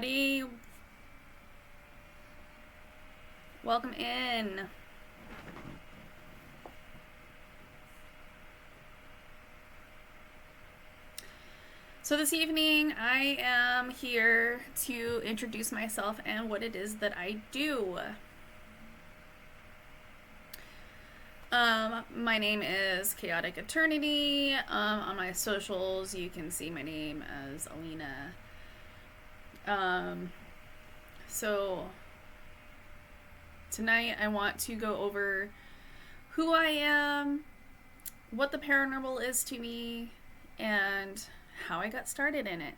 everybody. Welcome in. So this evening I am here to introduce myself and what it is that I do. My name is Chaotic Eternity. On my socials you can see my name as Alina. So tonight I want to go over who I am, what the paranormal is to me, and how I got started in it.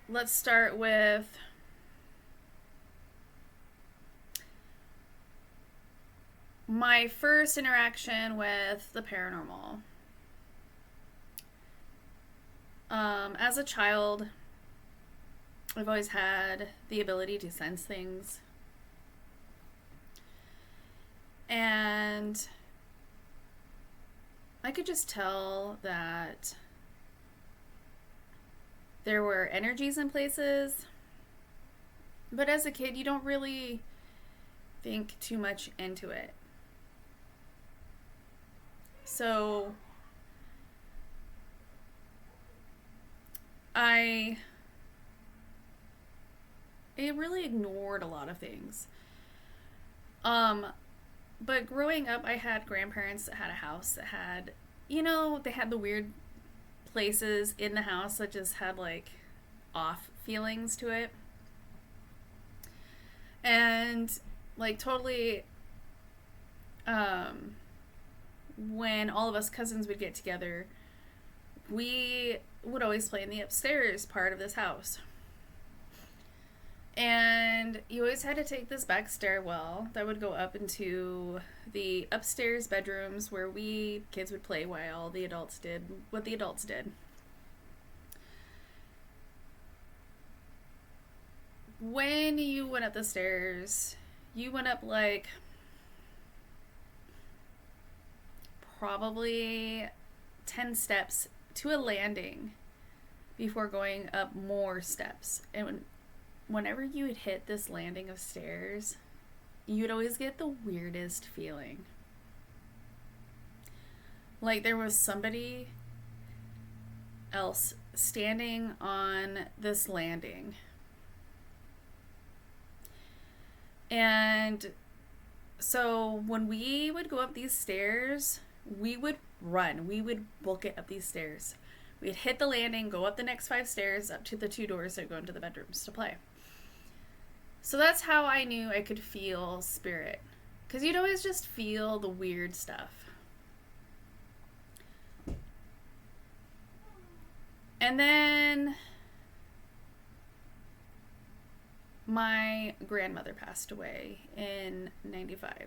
Let's start with my first interaction with the paranormal. As a child, I've always had the ability to sense things. And I could just tell that there were energies in places. But as a kid, you don't really think too much into it. So I really ignored a lot of things. But growing up, I had grandparents that had a house that had, they had the weird places in the house that just had like off feelings to it. And like totally, when all of us cousins would get together, we would always play in the upstairs part of this house. And you always had to take this back stairwell that would go up into the upstairs bedrooms where we kids would play while the adults did what the adults did. When you went up the stairs, you went up like probably 10 steps to a landing before going up more steps. And whenever you would hit this landing of stairs, you'd always get the weirdest feeling. Like there was somebody else standing on this landing. And so when we would go up these stairs, we would run. We would book it up these stairs. We'd hit the landing, go up the next 5 stairs, up to the 2 doors that go into the bedrooms to play. So that's how I knew I could feel spirit. Because you'd always just feel the weird stuff. And then my grandmother passed away in 95.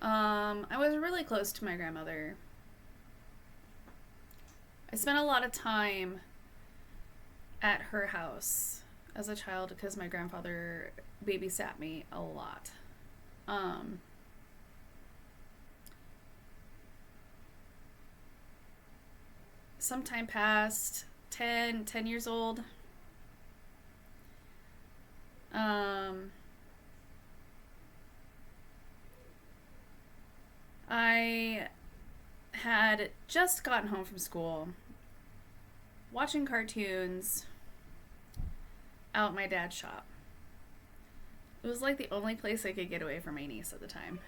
I was really close to my grandmother. I spent a lot of time at her house as a child because my grandfather babysat me a lot. Some time passed, 10 years old. I had just gotten home from school, watching cartoons out my dad's shop. It was like the only place I could get away from my niece at the time.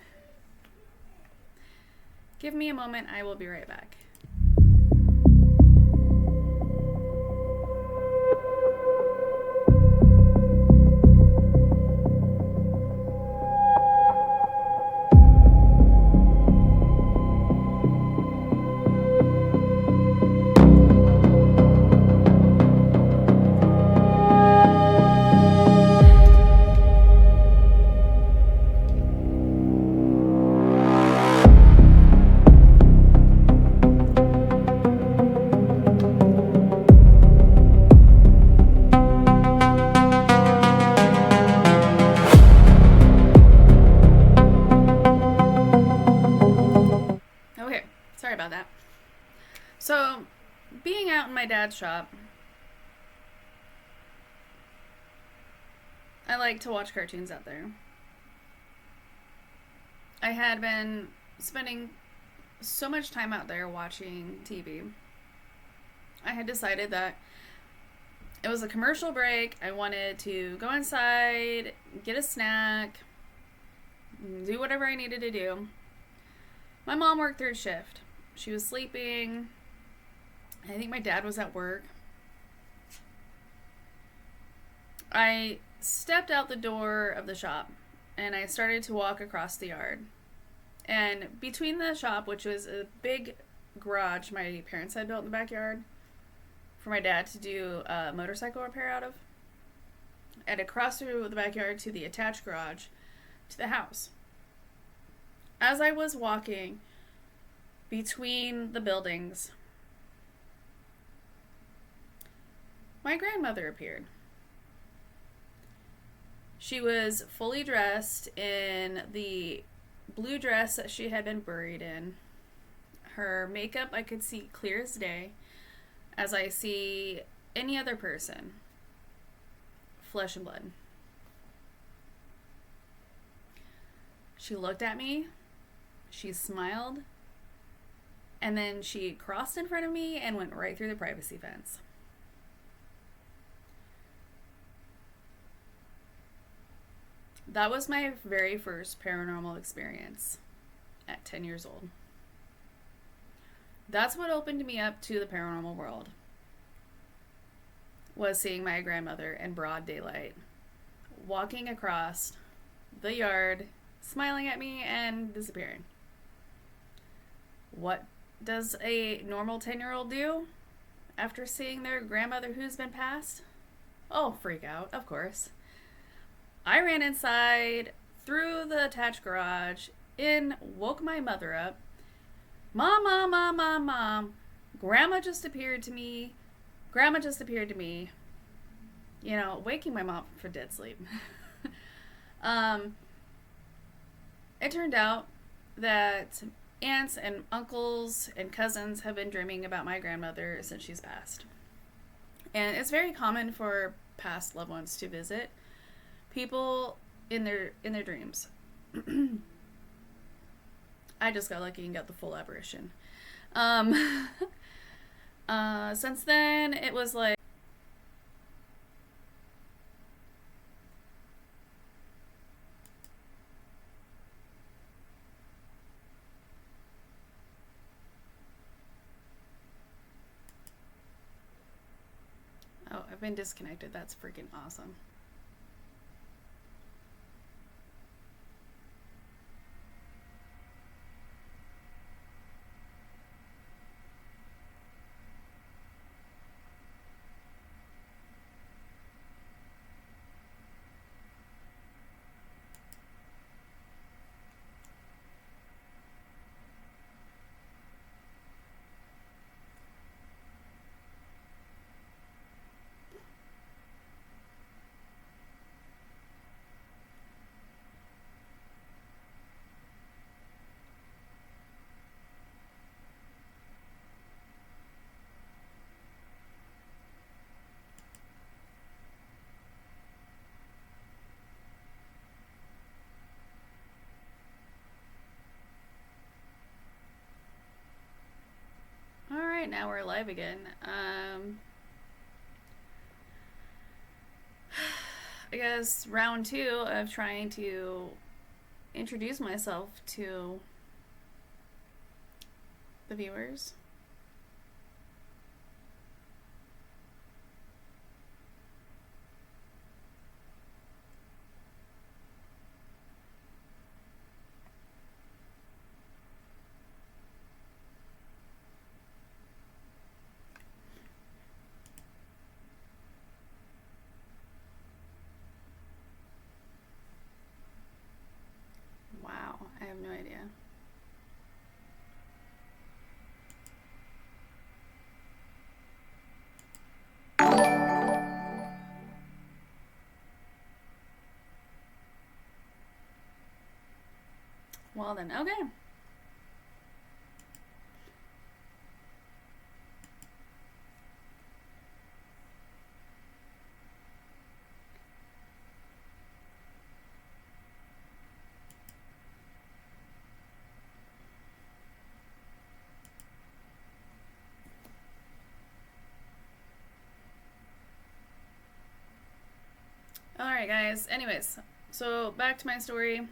Give me a moment, I will be right back. dad's shop. I like to watch cartoons out there. I had been spending so much time out there watching TV. I had decided that it was a commercial break. I wanted to go inside, get a snack, do whatever I needed to do. My mom worked third shift. She was sleeping. I think my dad was at work. I stepped out the door of the shop and I started to walk across the yard. And between the shop, which was a big garage my parents had built in the backyard for my dad to do a motorcycle repair out of, and across through the backyard to the attached garage to the house. As I was walking between the buildings, my grandmother appeared. She was fully dressed in the blue dress that she had been buried in. Her makeup I could see clear as day, as I see any other person. Flesh and blood. She looked at me, she smiled, and then she crossed in front of me and went right through the privacy fence. That was my very first paranormal experience at 10 years old. That's what opened me up to the paranormal world, was seeing my grandmother in broad daylight, walking across the yard, smiling at me and disappearing. What does a normal 10-year-old do after seeing their grandmother who's been passed? Oh, freak out, of course. I ran inside, through the attached garage, woke my mother up. Mom, mom, mom, mom, mom. Grandma just appeared to me. Grandma just appeared to me. You know, waking my mom for dead sleep. It turned out that aunts and uncles and cousins have been dreaming about my grandmother since she's passed. And it's very common for past loved ones to visit people in their dreams. I just got lucky and got the full apparition. Since then, it was like, oh, I've been disconnected. That's freaking awesome. Alright, now we're live again. I guess round 2 of trying to introduce myself to the viewers. Wow, I have no idea. Well then, okay. guys. Anyways, so back to my story.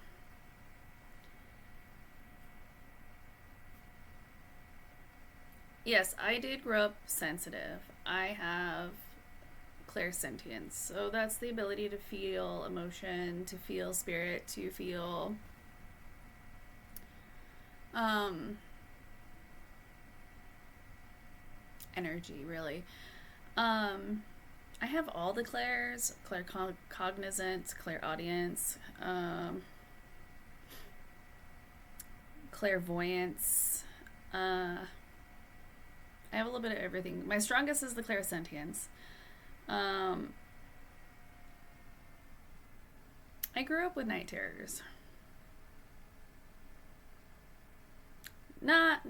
Yes, I did grow up sensitive. I have clairsentience. So that's the ability to feel emotion, to feel spirit, to feel um energy, really. Um I have all the clairs, claircognizance, clairaudience, clairvoyance. I have a little bit of everything. My strongest is the clairsentience. Um, I grew up with night terrors. Not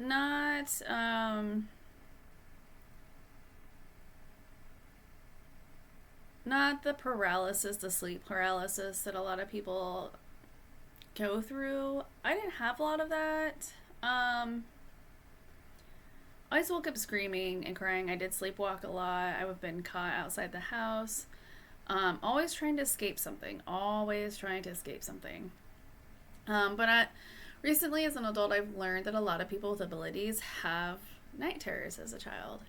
not the paralysis, the sleep paralysis that a lot of people go through. I didn't have a lot of that. I always woke up screaming and crying. I did sleepwalk a lot. I've been caught outside the house. Always trying to escape something. Always trying to escape something. Recently, as an adult, I've learned that a lot of people with abilities have night terrors as a child.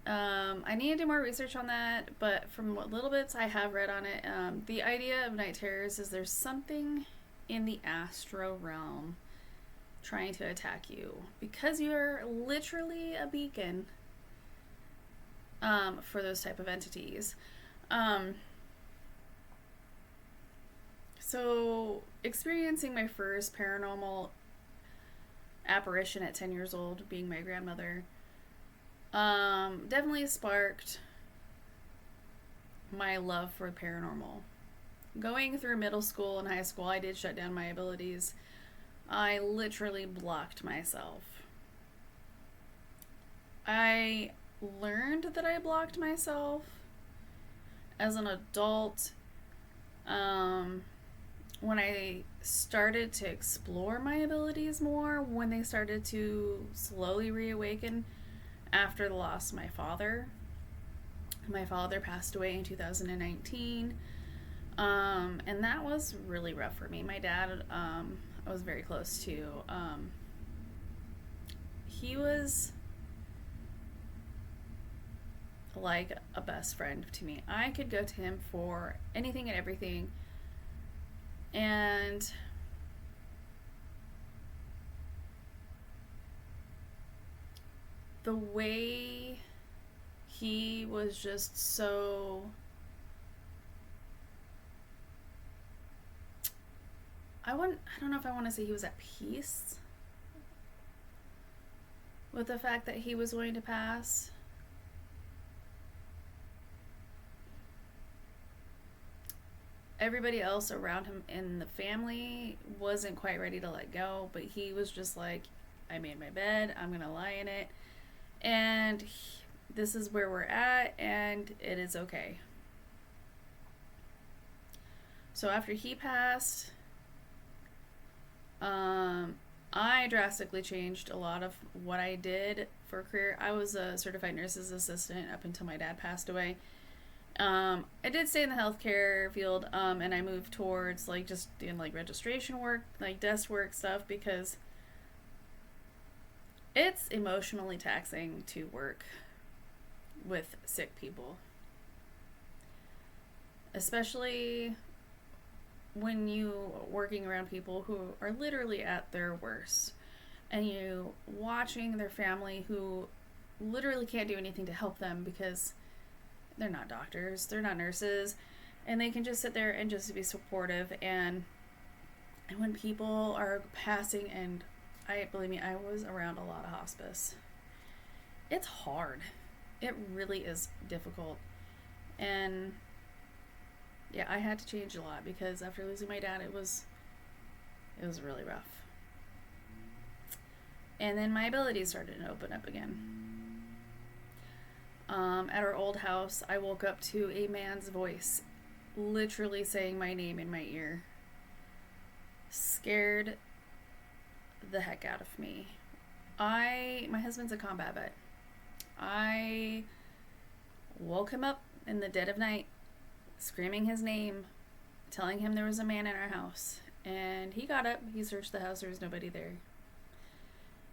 I need to do more research on that, but from what little bits I have read on it, the idea of night terrors is there's something in the astral realm trying to attack you because you're literally a beacon for those type of entities. So experiencing my first paranormal apparition at 10 years old, being my grandmother, definitely sparked my love for paranormal. Going through middle school and high school, I did shut down my abilities. I literally blocked myself. I learned that I blocked myself as an adult when I started to explore my abilities more, when they started to slowly reawaken after the loss of my father. My father passed away in 2019, and that was really rough for me. My dad, I was very close to. He was like a best friend to me. I could go to him for anything and everything. And the way he was just so I don't know if I want to say he was at peace with the fact that he was going to pass. Everybody else around him in the family wasn't quite ready to let go, but he was just like, I made my bed, I'm gonna lie in it, and this is where we're at, and it is okay. So after he passed, I drastically changed a lot of what I did for a career. I was a certified nurse's assistant up until my dad passed away. I did stay in the healthcare field, and I moved towards like just doing like registration work, like desk work stuff, because it's emotionally taxing to work with sick people, especially when you are working around people who are literally at their worst, and you watching their family who literally can't do anything to help them because they're not doctors, they're not nurses, and they can just sit there and just be supportive. And when people are passing, and believe me, I was around a lot of hospice. It's hard. It really is difficult. And yeah, I had to change a lot because after losing my dad, it was really rough. And then my abilities started to open up again. At our old house, I woke up to a man's voice literally saying my name in my ear. Scared the heck out of me. My husband's a combat vet. I woke him up in the dead of night screaming his name, telling him there was a man in our house. And he got up, he searched the house, there was nobody there.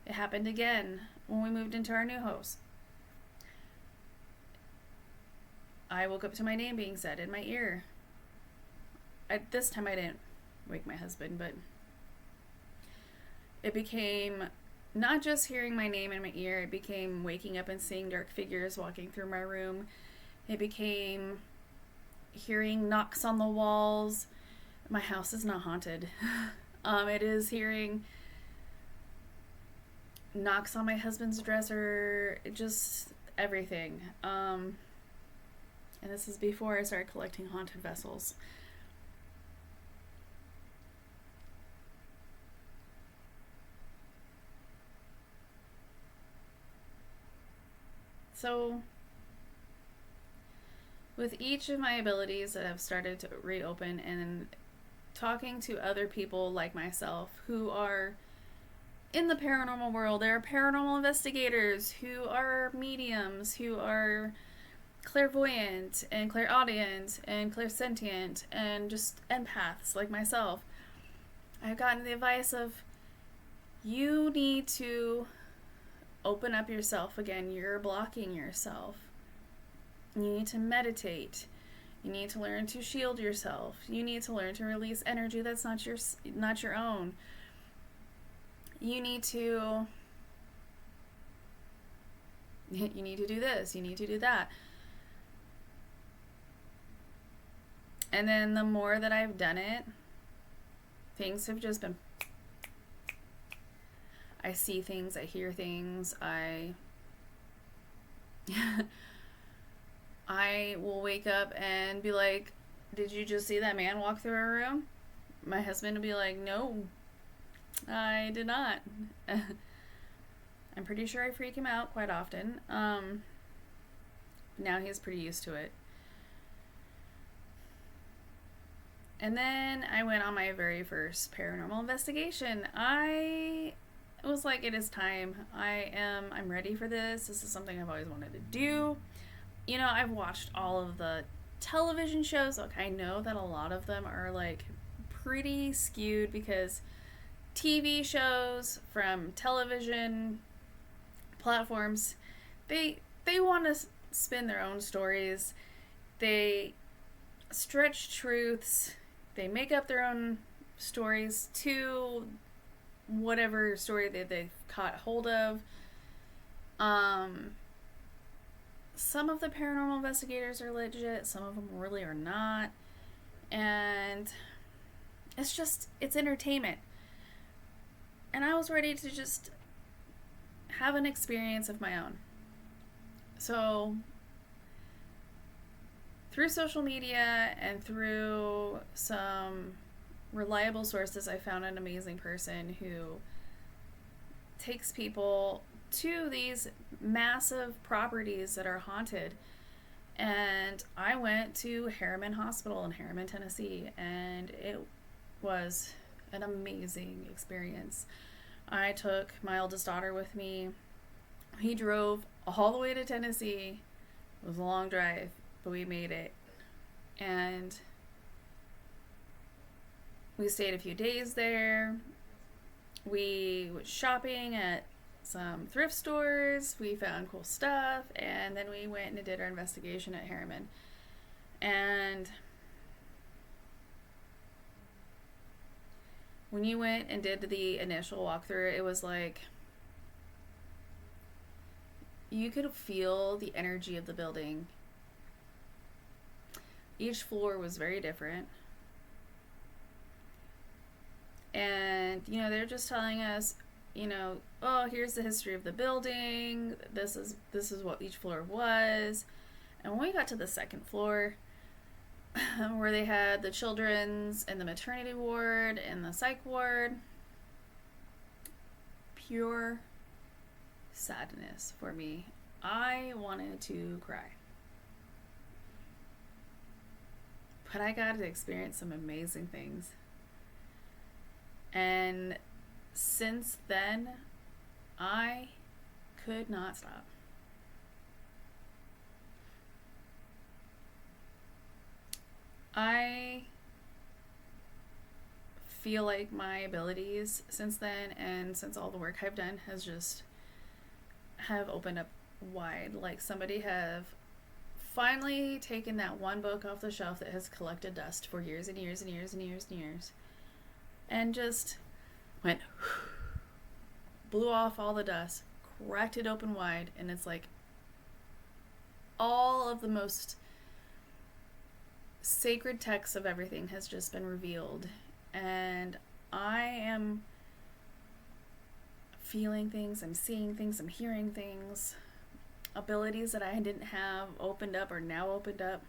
It happened again when we moved into our new house. I woke up to my name being said in my ear. This time I didn't wake my husband, but it became not just hearing my name in my ear, it became waking up and seeing dark figures walking through my room. It became hearing knocks on the walls. My house is not haunted. It is hearing knocks on my husband's dresser, just everything. And this is before I started collecting haunted vessels. So, with each of my abilities that have started to reopen and talking to other people like myself who are in the paranormal world, there are paranormal investigators who are mediums, who are clairvoyant and clairaudient and clairsentient and just empaths like myself. I've gotten the advice of, you need to open up yourself again. You're blocking yourself. You need to meditate. You need to learn to shield yourself. You need to learn to release energy that's not your own. You need to do this. You need to do that. And then the more that I've done it, things have just been... I see things, I hear things, I will wake up and be like, did you just see that man walk through our room? My husband will be like, no, I did not. I'm pretty sure I freak him out quite often. Now he's pretty used to it. And then I went on my very first paranormal investigation. I was like, it is time. I'm ready for this. This is something I've always wanted to do. You know, I've watched all of the television shows. Look, I know that a lot of them are like pretty skewed because TV shows from television platforms, they want to spin their own stories. They stretch truths. They make up their own stories to whatever story that they've caught hold of. Some of the paranormal investigators are legit, some of them really are not. And it's entertainment. And I was ready to just have an experience of my own. So, through social media and through some reliable sources, I found an amazing person who takes people to these massive properties that are haunted. And I went to Harriman Hospital in Harriman, Tennessee, and it was an amazing experience. I took my oldest daughter with me. We drove all the way to Tennessee. It was a long drive, but we made it. And we stayed a few days there. We went shopping at some thrift stores. We found cool stuff. And then we went and did our investigation at Harriman. And when you went and did the initial walkthrough, it was like you could feel the energy of the building. Each floor was very different. And, you know, they're just telling us, you know, oh, here's the history of the building. This is what each floor was. And when we got to the second floor, where they had the children's and the maternity ward and the psych ward, pure sadness for me. I wanted to cry. But I got to experience some amazing things. And since then, I could not stop. I feel like my abilities since then and since all the work I've done has just have opened up wide. Like somebody have finally taken that one book off the shelf that has collected dust for years and years and years and years and years and just went blew off all the dust, cracked it open wide, and it's like all of the most sacred text of everything has just been revealed. And I am feeling things, I'm seeing things, I'm hearing things. Abilities that I didn't have opened up are now opened up.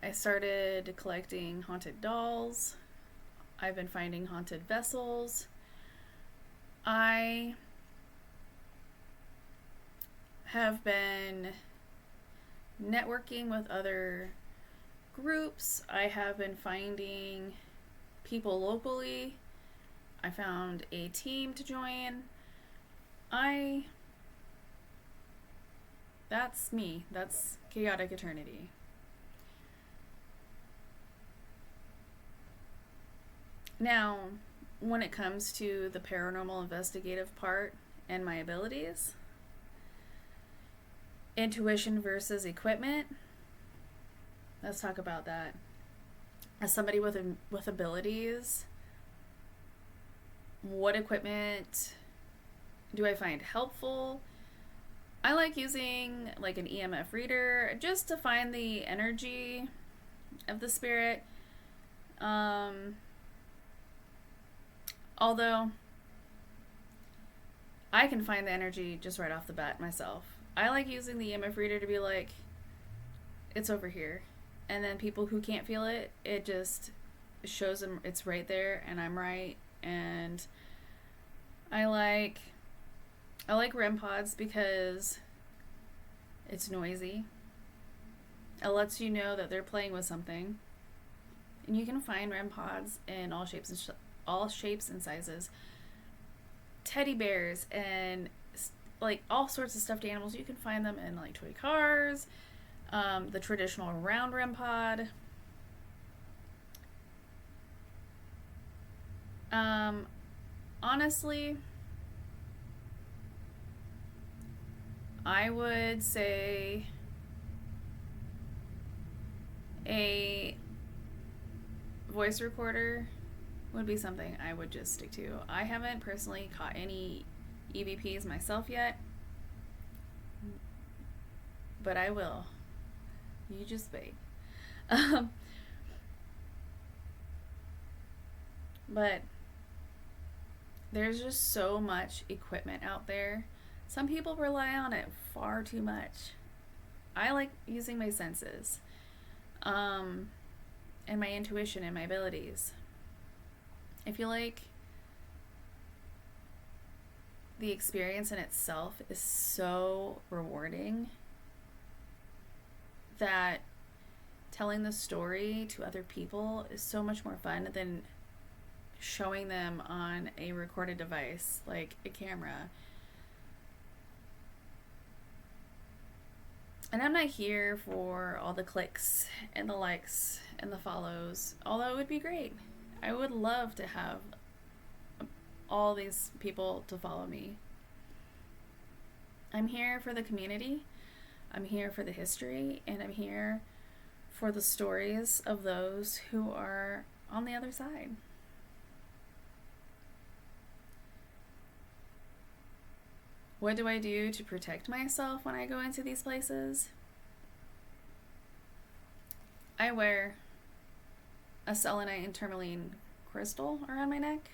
I started collecting haunted dolls. I've been finding haunted vessels. I have been networking with other groups. I have been finding people locally. I found a team to join. That's me. That's Chaotic Eternity. Now, when it comes to the paranormal investigative part and my abilities, intuition versus equipment, let's talk about that. As somebody with abilities, what equipment do I find helpful? I like using like an EMF reader just to find the energy of the spirit. Although I can find the energy just right off the bat myself. I like using the EMF reader to be like, it's over here. And then people who can't feel it, it just shows them it's right there and I'm right. And I like REM pods because it's noisy. It lets you know that they're playing with something. And you can find REM pods in all shapes and sizes. Teddy bears and like all sorts of stuffed animals. You can find them in like toy cars, the traditional round REM pod. Honestly, I would say a voice recorder would be something I would just stick to. I haven't personally caught any EVPs myself yet, but I will. You just wait. But there's just so much equipment out there. Some people rely on it far too much. I like using my senses, and my intuition and my abilities. I feel like the experience in itself is so rewarding that telling the story to other people is so much more fun than showing them on a recorded device like a camera. And I'm not here for all the clicks and the likes and the follows, although it would be great. I would love to have all these people to follow me. I'm here for the community, I'm here for the history, and I'm here for the stories of those who are on the other side. What do I do to protect myself when I go into these places? I wear a selenite and tourmaline crystal around my neck.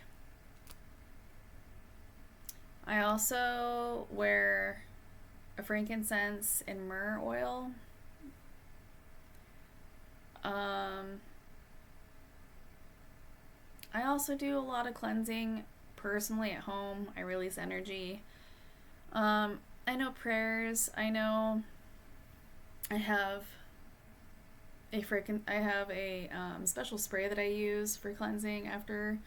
I also wear a frankincense and myrrh oil. I also do a lot of cleansing personally at home. I release energy. I know prayers. I know I have a special spray that I use for cleansing after,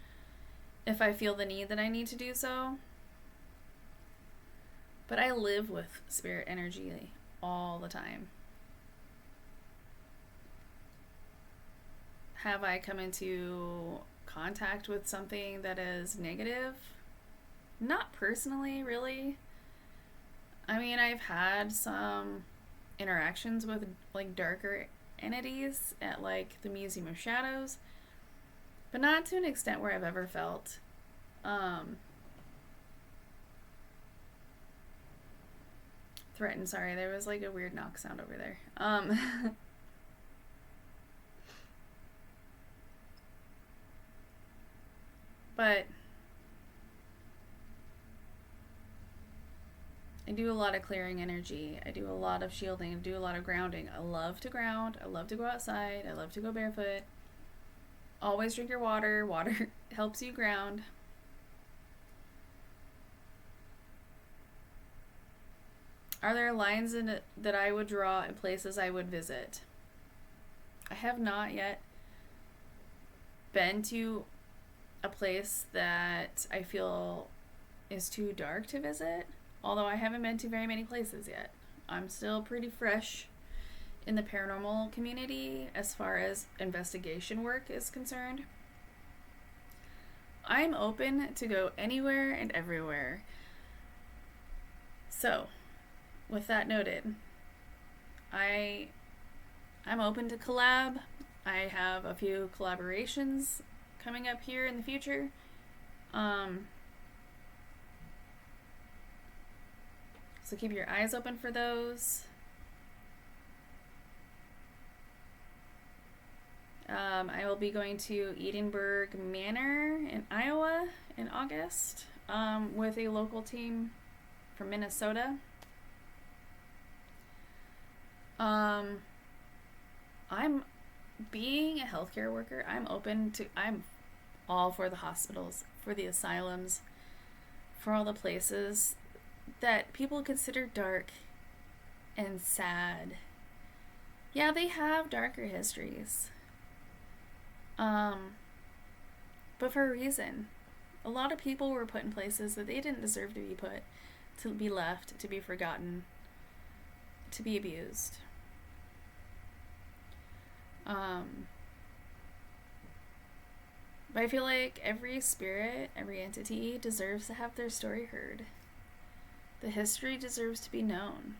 if I feel the need that I need to do so. But I live with spirit energy all the time. have I come into contact with something that is negative? Not personally, really. I mean, I've had some interactions with like darker entities at like the Museum of Shadows, but not to an extent where I've ever felt threatened. Sorry, there was like a weird knock sound over there. But I do a lot of clearing energy. I do a lot of shielding. I do a lot of grounding. I love to ground. I love to go outside. I love to go barefoot. Always drink your water. Water helps you ground. Are there lines in it that I would draw in places I would visit? I have not yet been to a place that I feel is too dark to visit, although I haven't been to very many places yet. I'm still pretty fresh in the paranormal community as far as investigation work is concerned. I'm open to go anywhere and everywhere. So, with that noted, I'm open to collab. I have a few collaborations coming up here in the future. So keep your eyes open for those. I will be going to Edinburgh Manor in Iowa in August with a local team from Minnesota. I'm being a healthcare worker. I'm all for the hospitals, for the asylums, for all the places that people consider dark and sad. Yeah, they have darker histories. But for a reason. A lot of people were put in places that they didn't deserve to be put, to be left, to be forgotten, to be abused. But I feel like every spirit, every entity deserves to have their story heard. The history deserves to be known,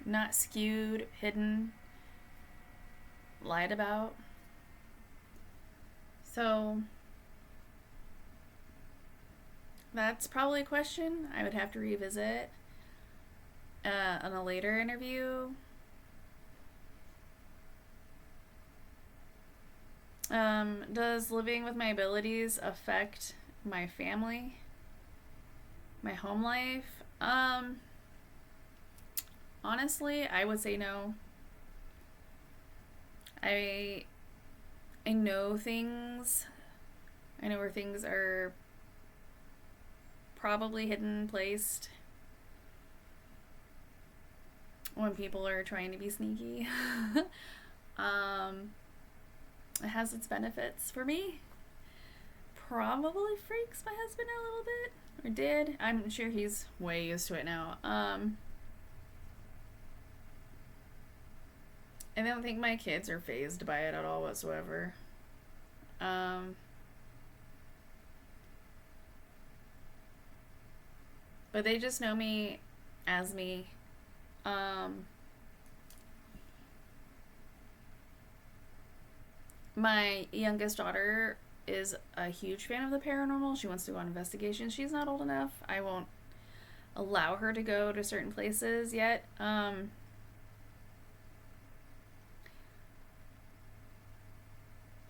not skewed, hidden, lied about. So that's probably a question I would have to revisit on a later interview. Does living with my abilities affect my family? My home life? Honestly, I would say no. I know things. I know where things are probably hidden, placed when people are trying to be sneaky. It has its benefits for me. Probably freaks my husband out a little bit, or did. I'm sure he's way used to it now. I don't think my kids are fazed by it at all whatsoever. But they just know me as me. My youngest daughter is a huge fan of the paranormal. She wants to go on investigations. She's not old enough. I won't allow her to go to certain places yet. I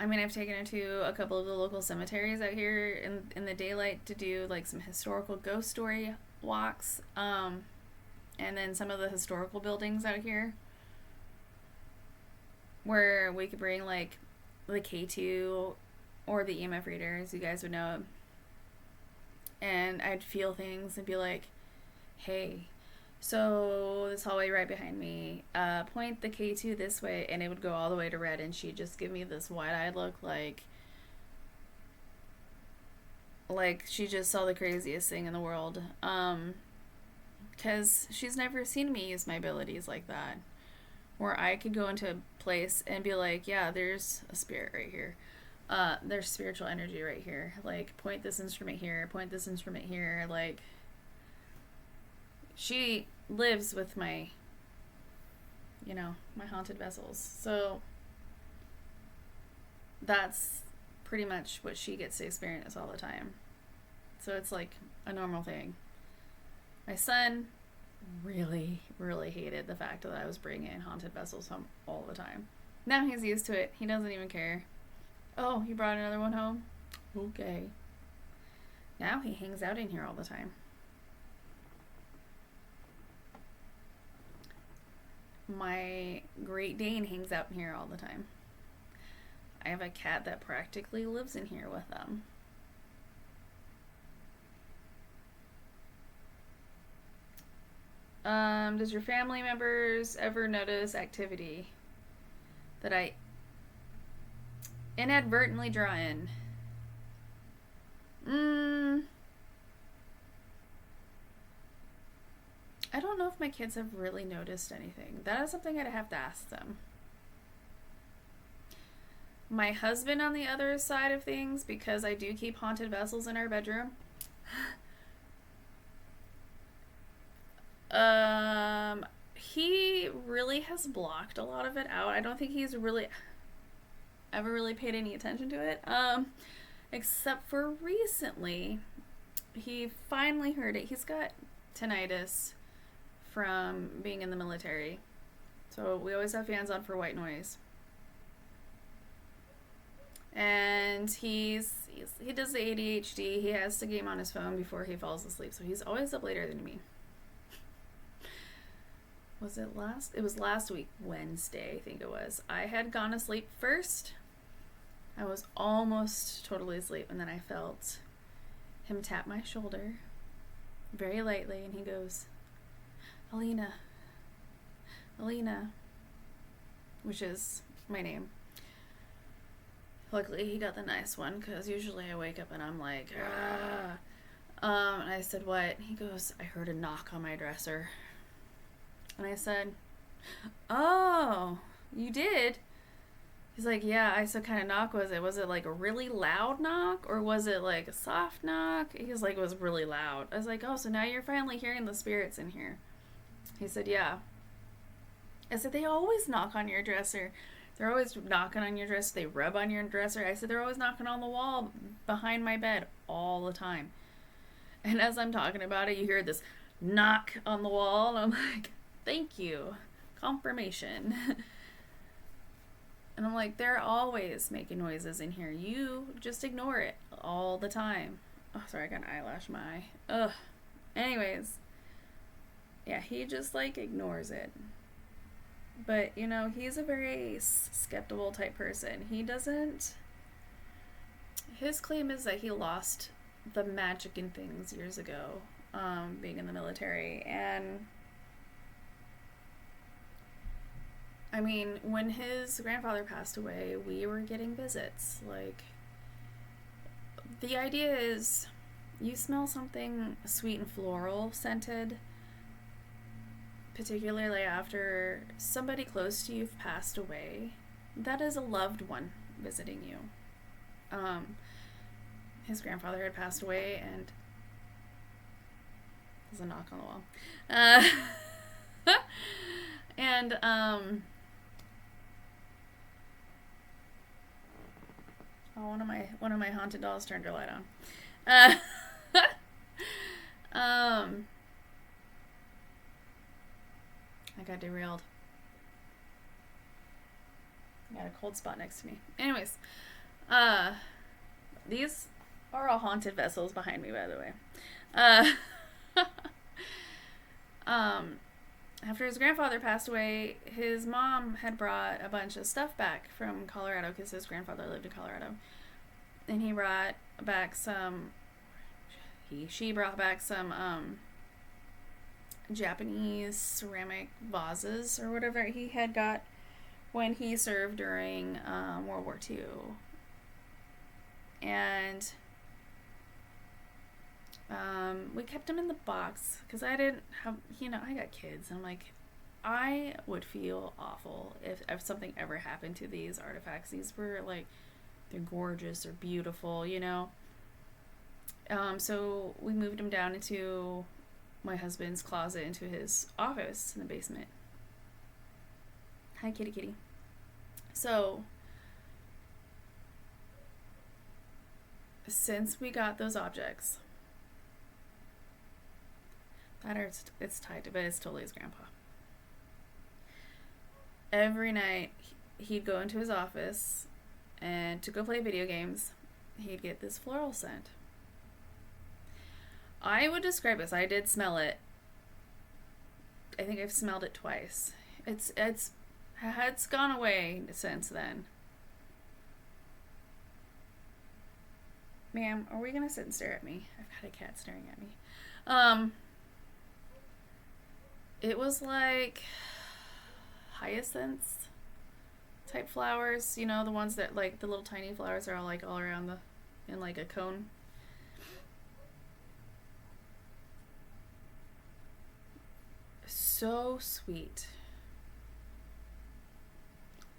mean, I've taken her to a couple of the local cemeteries out here in the daylight to do like some historical ghost story walks, and then some of the historical buildings out here where we could bring like the K2 or the EMF readers, you guys would know, and I'd feel things and be like, hey, so this hallway right behind me, point the K2 this way, and it would go all the way to red, and she'd just give me this wide-eyed look like she just saw the craziest thing in the world, because she's never seen me use my abilities like that. where I could go into a place and be like, yeah, there's a spirit right here. There's spiritual energy right here. Like, point this instrument here, point this instrument here. Like, she lives with my, my haunted vessels. So that's pretty much what she gets to experience all the time. So it's like a normal thing. My son really, really hated the fact that I was bringing haunted vessels home all the time. Now he's used to it. He doesn't even care. Oh, you brought another one home? Okay. Now he hangs out in here all the time. My Great Dane hangs out in here all the time. I have a cat that practically lives in here with them. Does your family members ever notice activity that I inadvertently draw in? I don't know if my kids have really noticed anything. That is something I'd have to ask them. My husband, on the other side of things, because I do keep haunted vessels in our bedroom, he really has blocked a lot of it out. I don't think he's really ever really paid any attention to it. Except for recently, he finally heard it. He's got tinnitus from being in the military. So we always have fans on for white noise. And he does the ADHD. He has to game on his phone before he falls asleep. So he's always up later than me. It was last week, Wednesday, I think it was. I had gone to sleep first. I was almost totally asleep, and then I felt him tap my shoulder very lightly, and he goes, Alina, which is my name. Luckily, he got the nice one, because usually I wake up and I'm like, ah. And I said, what? He goes, I heard a knock on my dresser. And I said, oh, you did? He's like, yeah. I said, what kind of knock was it? Was it like a really loud knock, or was it like a soft knock? He's like, it was really loud. I was like, oh, so now you're finally hearing the spirits in here. He said, yeah. I said, they always knock on your dresser. They're always knocking on your dresser. They rub on your dresser. I said, they're always knocking on the wall behind my bed all the time. And as I'm talking about it, you hear this knock on the wall, and I'm like, thank you. Confirmation. And I'm like, they're always making noises in here. You just ignore it all the time. Oh, sorry, I got an eyelash in my eye. Ugh. Anyways. Yeah, he just like ignores it. But, he's a very skeptical type person. His claim is that he lost the magic in things years ago, being in the military. And I mean, when his grandfather passed away, we were getting visits. Like, the idea is you smell something sweet and floral scented, particularly after somebody close to you've passed away. That is a loved one visiting you. His grandfather had passed away, and there's a knock on the wall. And one of my haunted dolls turned her light on. I got derailed. I got a cold spot next to me. Anyways, these are all haunted vessels behind me, by the way. After his grandfather passed away, his mom had brought a bunch of stuff back from Colorado, because his grandfather lived in Colorado. And she brought back some Japanese ceramic vases or whatever he had got when he served during World War II. And we kept them in the box because I didn't have, I got kids. I'm like, I would feel awful if something ever happened to these artifacts. These were like, they're gorgeous, they're beautiful, you know. So we moved them down into my husband's closet, into his office in the basement. Hi, kitty kitty. So since we got those objects, that are it's tied to, but it's totally his grandpa. Every night he'd go into his office and to go play video games, he'd get this floral scent. I would describe this. I did smell it. I think I've smelled it twice. It's gone away since then. Ma'am, are we gonna sit and stare at me? I've got a cat staring at me. It was like hyacinths type flowers, you know, the ones that like the little tiny flowers are all like all around the in like a cone. So sweet.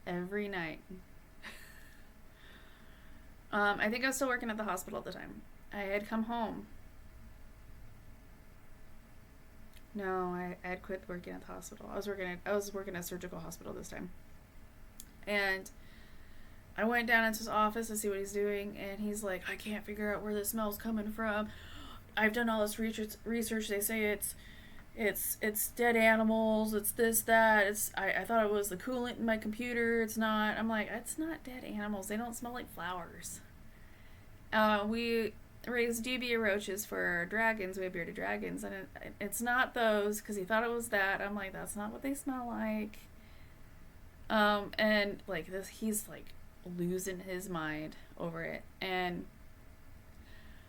Every night. I think I was still working at the hospital at the time. I had come home. No, I had quit working at the hospital. I was working at a surgical hospital this time. And I went down into his office to see what he's doing, and he's like, I can't figure out where the smell's coming from. I've done all this research. They say it's dead animals, it's this, that, I thought it was the coolant in my computer, it's not. I'm like, it's not dead animals, they don't smell like flowers. We raised dubia roaches for our dragons, we have bearded dragons, and it's not those, because he thought it was that. I'm like, that's not what they smell like. And like this, he's like losing his mind over it, and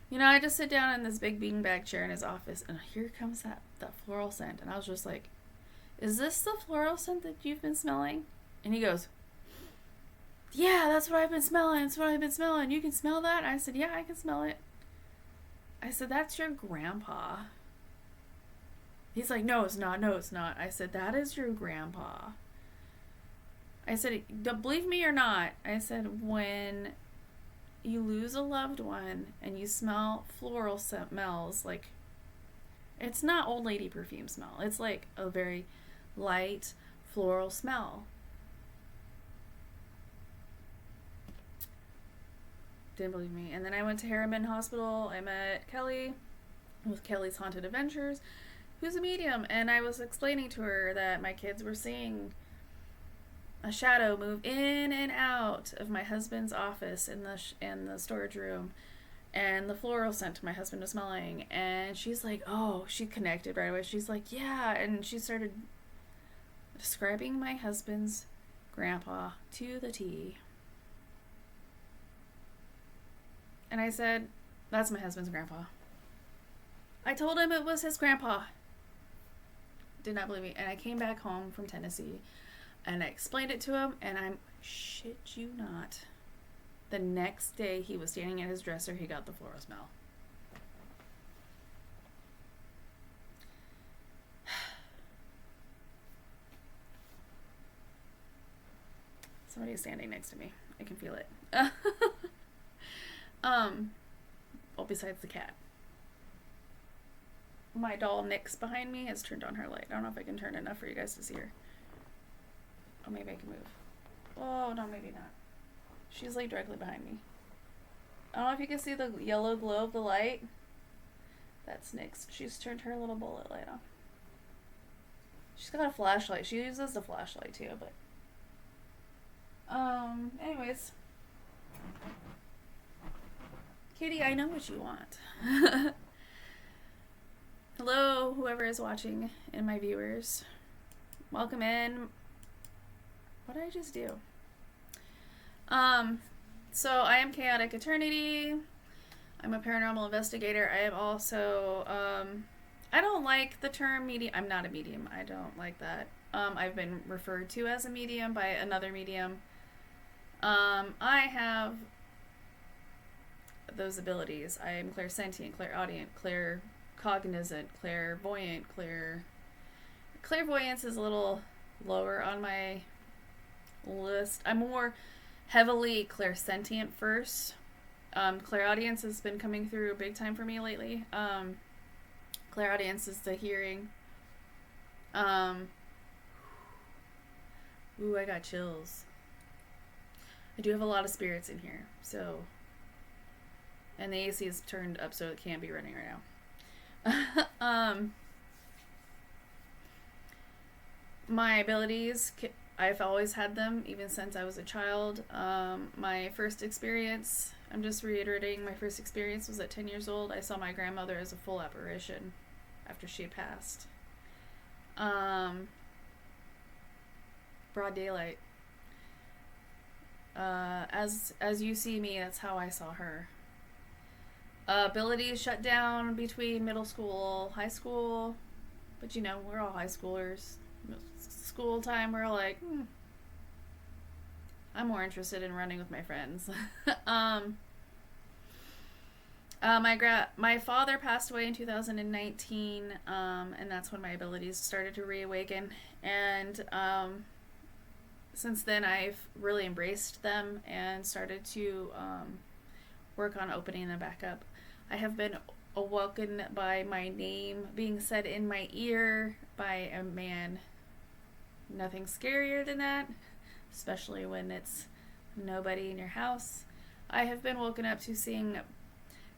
you know, I just sit down in this big beanbag chair in his office, and here comes that floral scent. And I was just like, is this the floral scent that you've been smelling? And he goes, yeah, that's what I've been smelling. That's what I've been smelling. You can smell that? I said, yeah, I can smell it. I said, that's your grandpa. He's like, no, it's not. No, it's not. I said, that is your grandpa. I said, believe me or not, I said, when you lose a loved one and you smell floral smells, like, it's not old lady perfume smell. It's like a very light floral smell. Didn't believe me. And then I went to Harriman Hospital. I met Kelly with Kelly's Haunted Adventures, who's a medium, and I was explaining to her that my kids were seeing a shadow move in and out of my husband's office in the storage room, and the floral scent my husband was smelling. And she's like, oh, she connected right away. She's like, yeah. And she started describing my husband's grandpa to the T. And I said, that's my husband's grandpa. I told him it was his grandpa. Did not believe me. And I came back home from Tennessee and I explained it to him, and I'm shit you not, the next day he was standing at his dresser, he got the floral smell. Somebody's standing next to me. I can feel it. Well, besides the cat. My doll Nyx behind me has turned on her light. I don't know if I can turn enough for you guys to see her. Oh, maybe I can move. Oh, no, maybe not. She's like directly behind me. I don't know if you can see the yellow glow of the light. That's Nyx. She's turned her little bullet light on. She's got a flashlight. She uses the flashlight too, but anyways. Katie, I know what you want. Hello, whoever is watching and my viewers. Welcome in. What did I just do? So I am Chaotic Eternity. I'm a paranormal investigator. I am also, I don't like the term medium. I'm not a medium. I don't like that. I've been referred to as a medium by another medium. I have those abilities. I am clairsentient, clairaudient, claircognizant, clairvoyant, clairvoyance is a little lower on my list. I'm more heavily clairsentient first. Clairaudience has been coming through big time for me lately. Clairaudience is the hearing. Ooh, I got chills. I do have a lot of spirits in here, so. And the AC is turned up so it can't be running right now. My abilities, I've always had them, even since I was a child. My first experience, I'm just reiterating, my first experience was at 10 years old. I saw my grandmother as a full apparition after she had passed. Broad daylight. As you see me, that's how I saw her. Abilities shut down between middle school, high school, but you know, we're all high schoolers. School time, we're like, I'm more interested in running with my friends. My father passed away in 2019, and that's when my abilities started to reawaken. And since then, I've really embraced them and started to work on opening them back up. I have been awoken by my name being said in my ear by a man. Nothing scarier than that, especially when it's nobody in your house. I have been woken up to seeing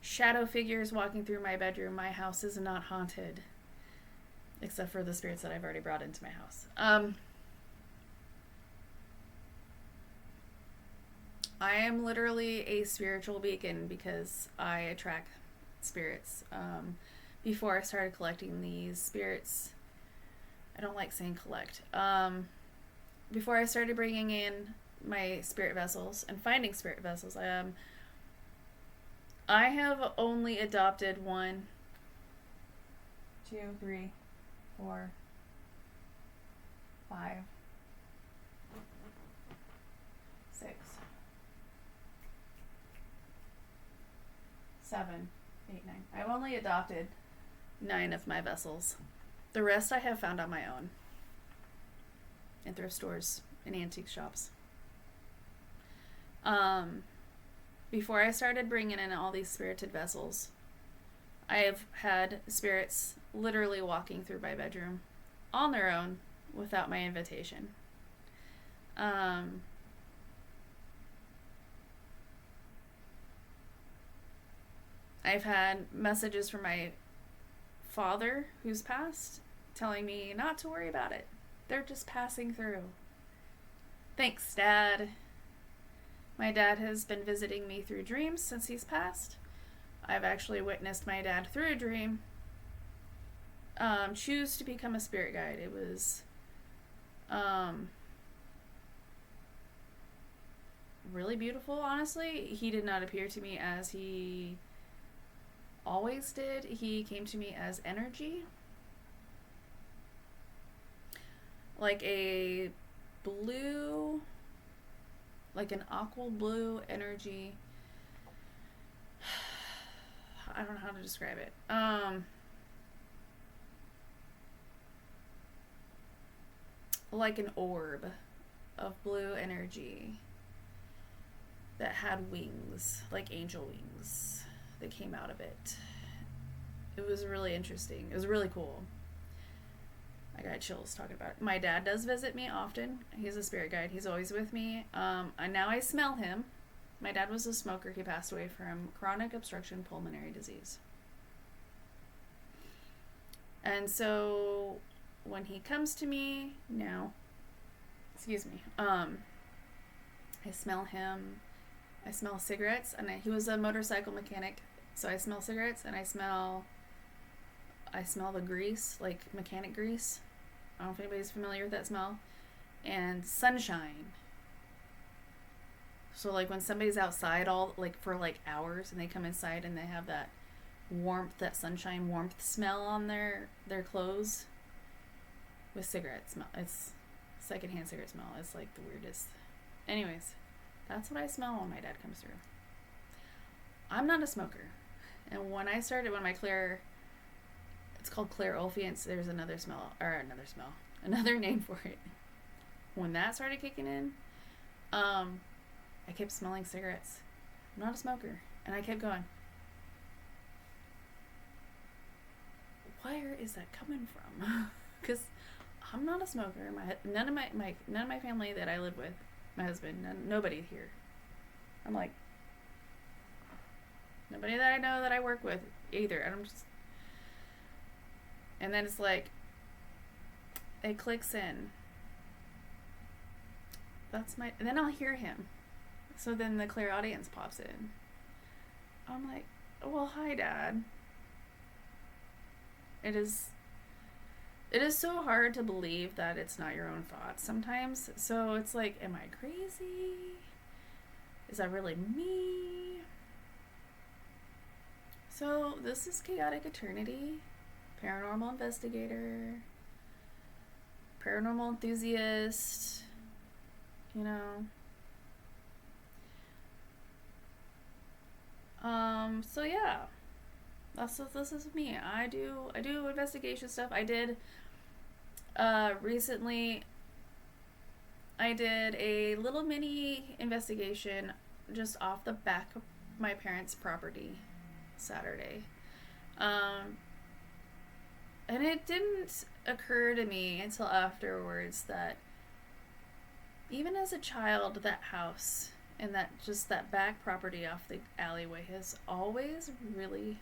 shadow figures walking through my bedroom. My house is not haunted, except for the spirits that I've already brought into my house. I am literally a spiritual beacon because I attract spirits. Before I started collecting these spirits, I don't like saying collect. Before I started bringing in my spirit vessels and finding spirit vessels, I have only adopted 1, 2, 3, 4, 5, 6, 7, 8, 9. I've only adopted 9 of my vessels. The rest I have found on my own in thrift stores and antique shops. Before I started bringing in all these spirited vessels, I have had spirits literally walking through my bedroom on their own without my invitation. I've had messages from my father, who's passed, telling me not to worry about it. They're just passing through. Thanks, Dad. My dad has been visiting me through dreams since he's passed. I've actually witnessed my dad through a dream choose to become a spirit guide. It was really beautiful, honestly. He did not appear to me as he always did. He came to me as energy. Like a blue, like an aqua blue energy. I don't know how to describe it. Like an orb of blue energy that had wings, like angel wings that came out of it. It was really interesting. It was really cool. I got chills talking about it. My dad does visit me often. He's a spirit guide. He's always with me. And now I smell him. My dad was a smoker. He passed away from chronic obstruction pulmonary disease. And so when he comes to me now, I smell him. I smell cigarettes, and he was a motorcycle mechanic, so I smell cigarettes, and I smell the grease, like mechanic grease. I don't know if anybody's familiar with that smell. And sunshine. So like when somebody's outside for hours, and they come inside and they have that warmth, that sunshine warmth smell on their clothes with cigarette smell. It's secondhand cigarette smell. It's like the weirdest. Anyways, that's what I smell when my dad comes through. it's called clairolfance. There's another name for it. When that started kicking in, I kept smelling cigarettes. I'm not a smoker, and I kept going. Where is that coming from? Because I'm not a smoker. None of my family that I live with, my husband, nobody here. I'm like, nobody that I know that I work with either. And I'm just, and then it's like, it clicks in. And then I'll hear him. So then the clairaudience pops in. I'm like, well, hi, Dad. It is so hard to believe that it's not your own thoughts sometimes. So it's like, am I crazy? Is that really me? So this is Chaotic Eternity, paranormal investigator, paranormal enthusiast, you know. So yeah. This is me. I do investigation stuff. I did recently I did a little mini investigation just off the back of my parents' property Saturday. And it didn't occur to me until afterwards that even as a child, that house and that back property off the alleyway has always really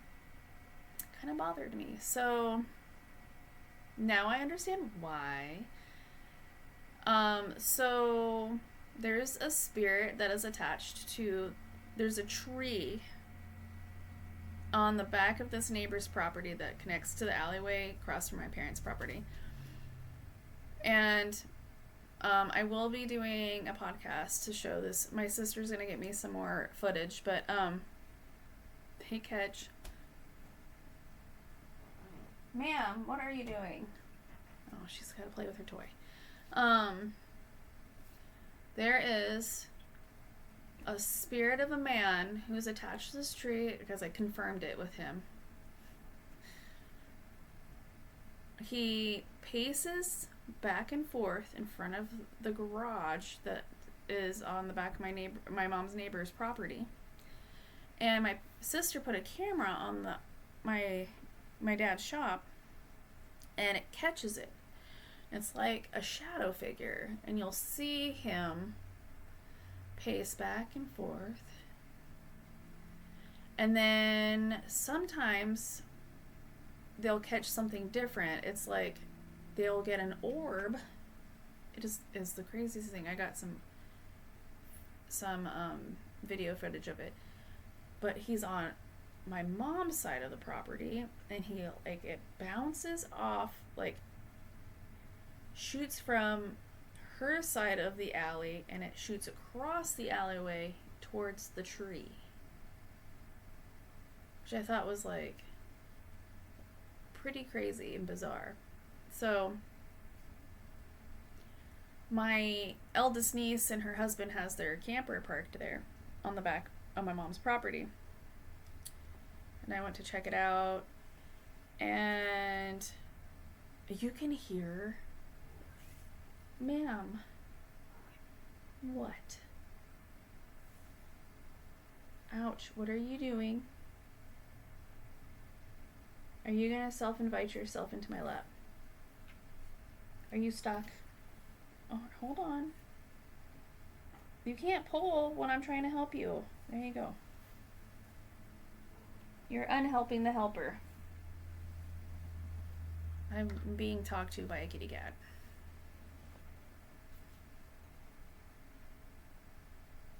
kind of bothered me. So now I understand why. So there's a spirit that is attached to, there's a tree on the back of this neighbor's property that connects to the alleyway across from my parents' property. And I will be doing a podcast to show this. My sister's gonna get me some more footage, but hey, Catch. Ma'am, what are you doing? Oh, she's got to play with her toy. There is a spirit of a man who's attached to this tree because I confirmed it with him. He paces back and forth in front of the garage that is on the back of my mom's neighbor's property. And my sister put a camera on my dad's shop, and it catches it. It's like a shadow figure, and you'll see him pace back and forth. And then sometimes they'll catch something different. It's like they'll get an orb. It is the craziest thing. I got some video footage of it. But he's on my mom's side of the property, and he, like, it bounces off, like, shoots from her side of the alley, and it shoots across the alleyway towards the tree, which I thought was, like, pretty crazy and bizarre. So my eldest niece and her husband has their camper parked there on the back of my mom's property. And I went to check it out, and you can hear, ma'am, what? Ouch, what are you doing? Are you gonna self-invite yourself into my lap? Are you stuck? Oh, hold on. You can't pull when I'm trying to help you. There you go. You're unhelping the helper. I'm being talked to by a kitty cat.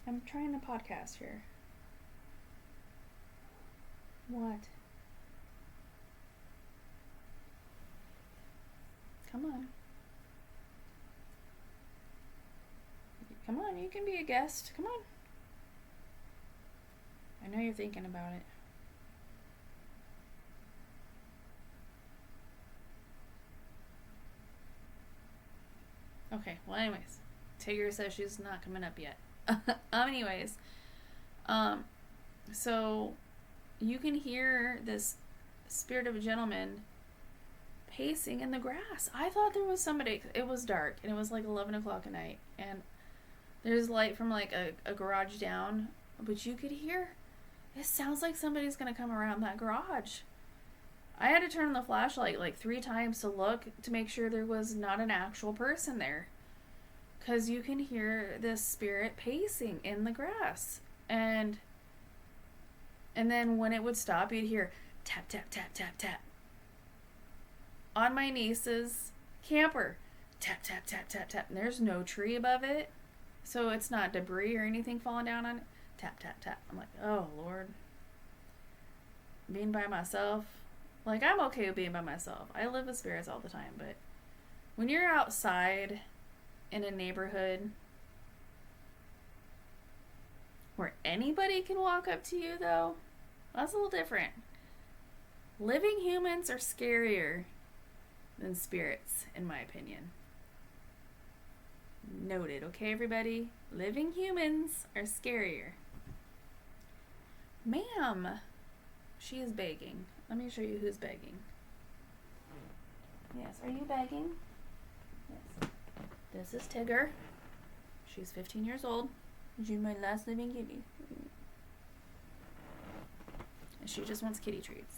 I'm trying to podcast here. What? Come on. Come on, you can be a guest. Come on. I know you're thinking about it. Okay, well, anyways. Tigger says she's not coming up yet. Anyways. So you can hear this spirit of a gentleman pacing in the grass. I thought there was somebody. It was dark, and it was like 11 o'clock at night, and there's light from like a garage down, but you could hear, it sounds like somebody's gonna come around that garage. I had to turn on the flashlight like 3 times to look to make sure there was not an actual person there. Because you can hear this spirit pacing in the grass. And then when it would stop, you'd hear tap, tap, tap, tap, tap. On my niece's camper. Tap, tap, tap, tap, tap. And there's no tree above it. So it's not debris or anything falling down on it. Tap, tap, tap. I'm like, oh, Lord. Being by myself. Like, I'm okay with being by myself. I live with spirits all the time. But when you're outside in a neighborhood where anybody can walk up to you, though, that's a little different. Living humans are scarier than spirits, in my opinion. Noted, okay, everybody? Living humans are scarier. Ma'am, she is begging. Let me show you who's begging. Yes, are you begging? Yes. This is Tigger. She's 15 years old. She's my last living kitty. And she just wants kitty treats.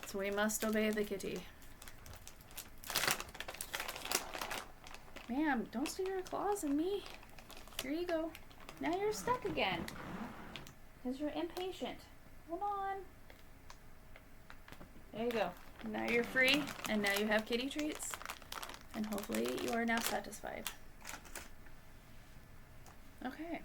So we must obey the kitty. Ma'am, don't stick your claws in me. Here you go. Now you're stuck again. Because you're impatient. Hold on. There you go. Now you're free, and now you have kitty treats. And hopefully you are now satisfied. Okay.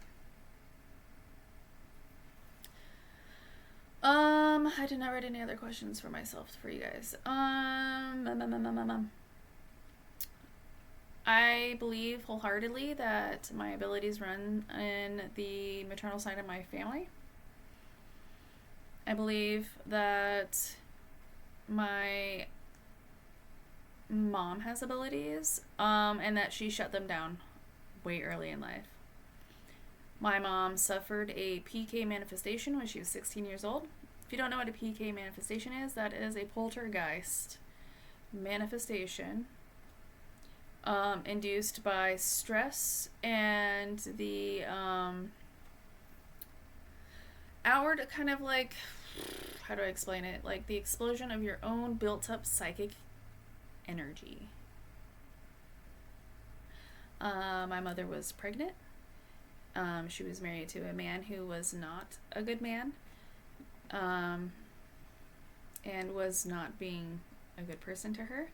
I did not write any other questions for myself for you guys. I believe wholeheartedly that my abilities run in the maternal side of my family. I believe that my mom has abilities, and that she shut them down way early in life. My mom suffered a PK manifestation when she was 16 years old. If you don't know what a PK manifestation is, that is a poltergeist manifestation induced by stress and the outward kind of like, how do I explain it? Like the explosion of your own built up psychic energy. My mother was pregnant. She was married to a man who was not a good man, and was not being a good person to her.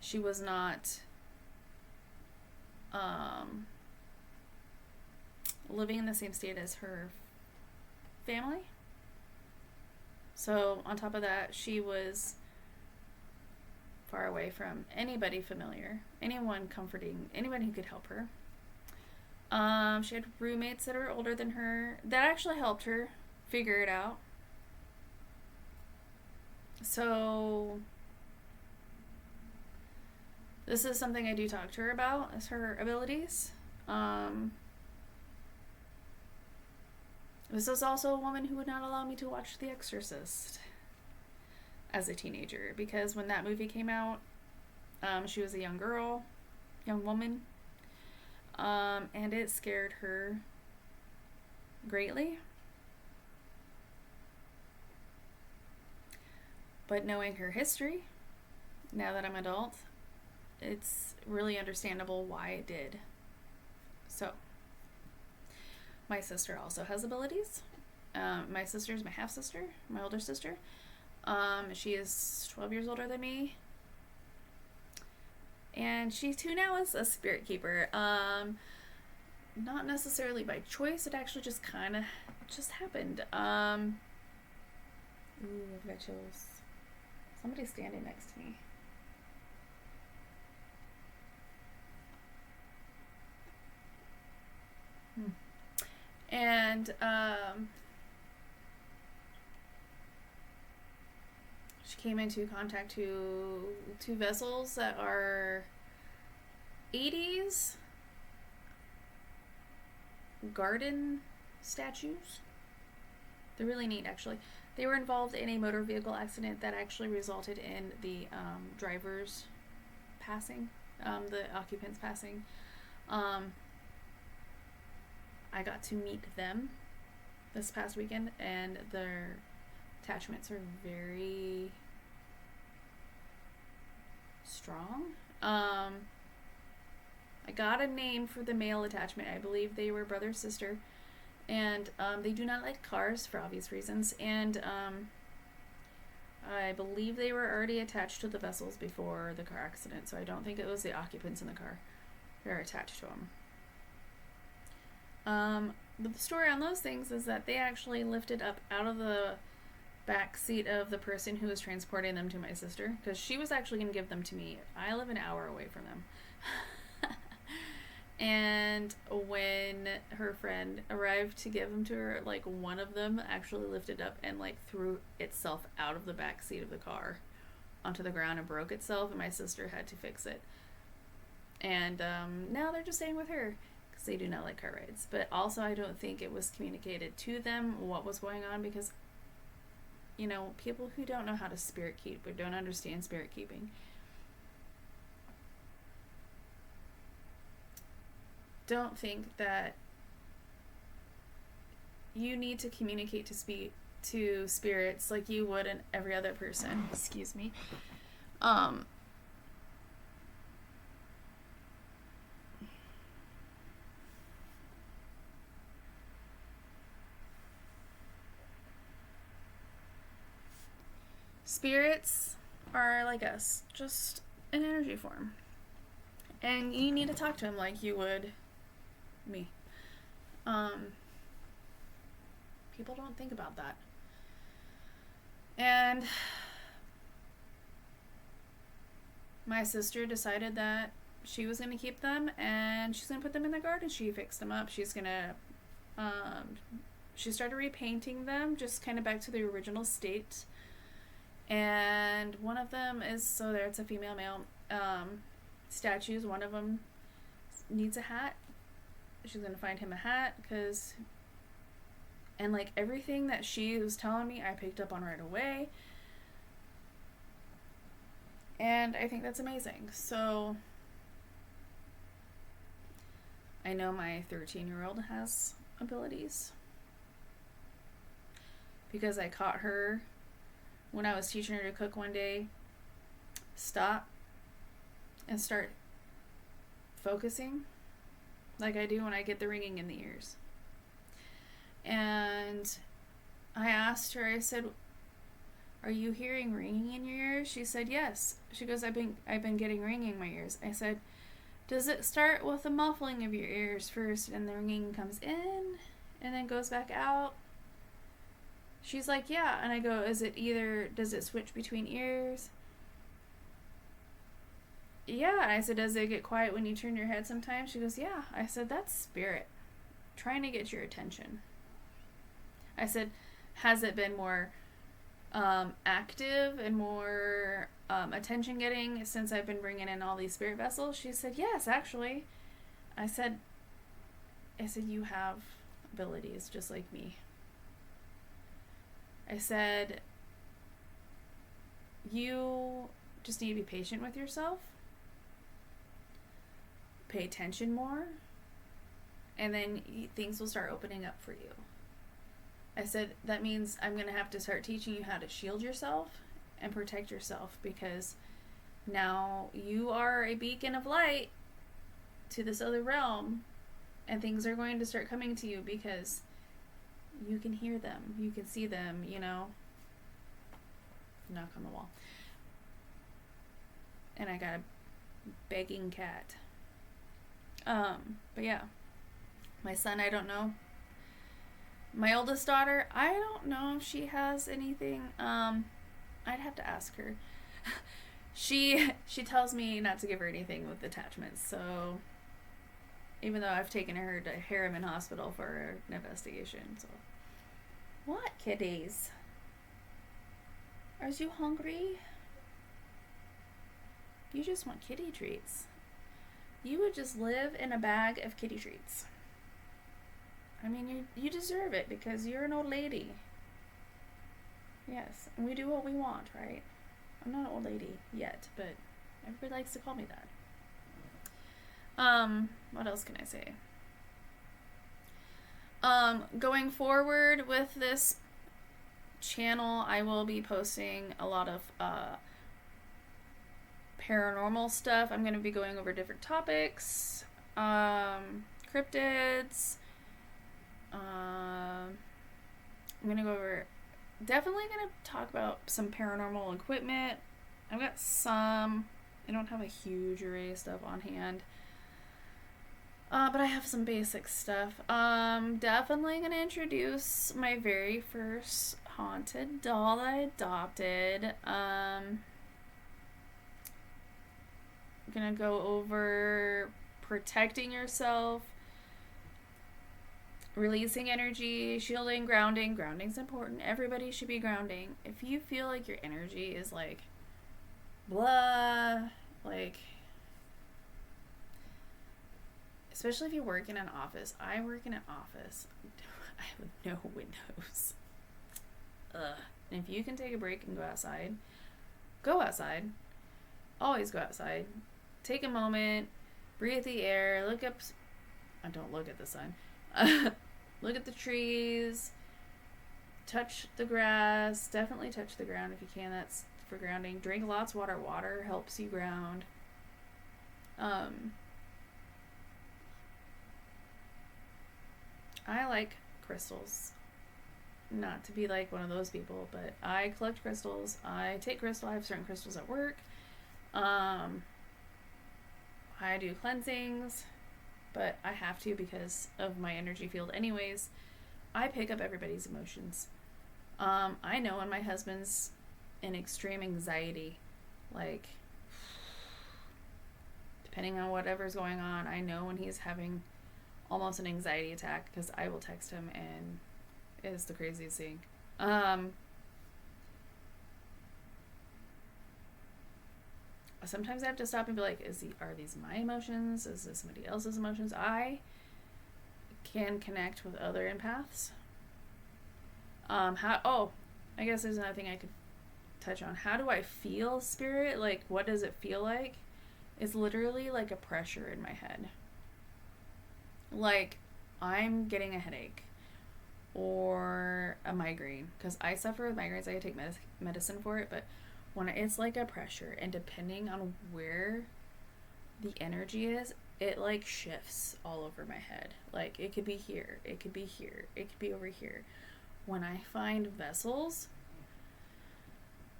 She was not living in the same state as her family. So on top of that, she was far away from anybody familiar, anyone comforting, anybody who could help her. She had roommates that were older than her that actually helped her figure it out. So this is something I do talk to her about, is her abilities. This is also a woman who would not allow me to watch The Exorcist as a teenager, because when that movie came out, she was a young woman, and it scared her greatly. But knowing her history, now that I'm an adult, it's really understandable why it did. So, my sister also has abilities. My sister is my half-sister, my older sister. She is 12 years older than me. And she too now is a spirit keeper. Not necessarily by choice, it actually just kind of just happened. Ooh, I've got chills. Somebody's standing next to me. And she came into contact to two vessels that are 80s garden statues. They're really neat, actually. They were involved in a motor vehicle accident that actually resulted in the drivers passing, the occupants passing. I got to meet them this past weekend, and their attachments are very strong. I got a name for the male attachment. I believe they were brother sister, and they do not like cars for obvious reasons. And I believe they were already attached to the vessels before the car accident, so I don't think it was the occupants in the car. They're attached to them. But the story on those things is that they actually lifted up out of the back seat of the person who was transporting them to my sister, because she was actually going to give them to me. I live an hour away from them. And when her friend arrived to give them to her, like, one of them actually lifted up and, like, threw itself out of the back seat of the car onto the ground and broke itself, and my sister had to fix it. And now they're just staying with her because they do not like car rides. But also, I don't think it was communicated to them what was going on, because, you know, people who don't know how to spirit keep or don't understand spirit keeping don't think that you need to communicate to spirits like you would in every other person. Excuse me. Spirits are like us, just an energy form. And you need to talk to them like you would me. People don't think about that. And my sister decided that she was going to keep them, and she's going to put them in the garden. She fixed them up. She's going to she started repainting them just kind of back to the original state. And one of them is, so there, it's a female male statues. One of them needs a hat. She's gonna find him a hat, because, and like everything that she was telling me, I picked up on right away, and I think that's amazing. So I know my 13-year-old has abilities, because I caught her when I was teaching her to cook one day, stop and start focusing like I do when I get the ringing in the ears. And I asked her, I said, "Are you hearing ringing in your ears?" She said, "Yes." She goes, I've been getting ringing in my ears." I said, "Does it start with the muffling of your ears first and the ringing comes in and then goes back out?" She's like, "Yeah." And I go, does it switch between ears?" "Yeah." I said, "Does it get quiet when you turn your head sometimes?" She goes, "Yeah." I said, "That's spirit trying to get your attention." I said, "Has it been more active and more attention getting since I've been bringing in all these spirit vessels?" She said, "Yes, actually." I said, "You have abilities just like me." I said, "You just need to be patient with yourself, pay attention more, and then things will start opening up for you." I said, "That means I'm going to have to start teaching you how to shield yourself and protect yourself, because now you are a beacon of light to this other realm, and things are going to start coming to you because you can hear them, you can see them, you know." Knock on the wall. And I got a begging cat. But yeah. My son, I don't know. My oldest daughter, I don't know if she has anything. I'd have to ask her. She tells me not to give her anything with attachments, so even though I've taken her to Harriman Hospital for an investigation. So what, kitties? Are you hungry? You just want kitty treats. You would just live in a bag of kitty treats. I mean, you deserve it because you're an old lady. Yes, and we do what we want, right? I'm not an old lady yet, but everybody likes to call me that. What else can I say? Going forward with this channel, I will be posting a lot of paranormal stuff. I'm going to be going over different topics, cryptids. I'm going to go over, definitely going to talk about some paranormal equipment. I've got some. I don't have a huge array of stuff on hand. But I have some basic stuff. Definitely gonna introduce my very first haunted doll that I adopted. Gonna go over protecting yourself, releasing energy, shielding, grounding. Grounding's important. Everybody should be grounding. If you feel like your energy is like blah, like, especially if you work in an office. I work in an office. I have no windows. Ugh. And if you can take a break and go outside, go outside. Always go outside. Take a moment. Breathe the air. Look up. I don't look at the sun. Look at the trees. Touch the grass. Definitely touch the ground if you can. That's for grounding. Drink lots of water. Water helps you ground. I like crystals. Not to be like one of those people, but I collect crystals. I take crystal. I have certain crystals at work. I do cleansings, but I have to because of my energy field anyways. I pick up everybody's emotions. I know when my husband's in extreme anxiety, like, depending on whatever's going on, I know when he's having almost an anxiety attack because I will text him and it's the craziest thing. Sometimes I have to stop and be like, are these my emotions? Is this somebody else's emotions? I can connect with other empaths. I guess there's another thing I could touch on. How do I feel spirit? Like, what does it feel like? It's literally like a pressure in my head. Like, I'm getting a headache or a migraine because I suffer with migraines. I take medicine for it, but when it's like a pressure, and depending on where the energy is, it like shifts all over my head. Like, it could be here, it could be here, it could be over here. When I find vessels,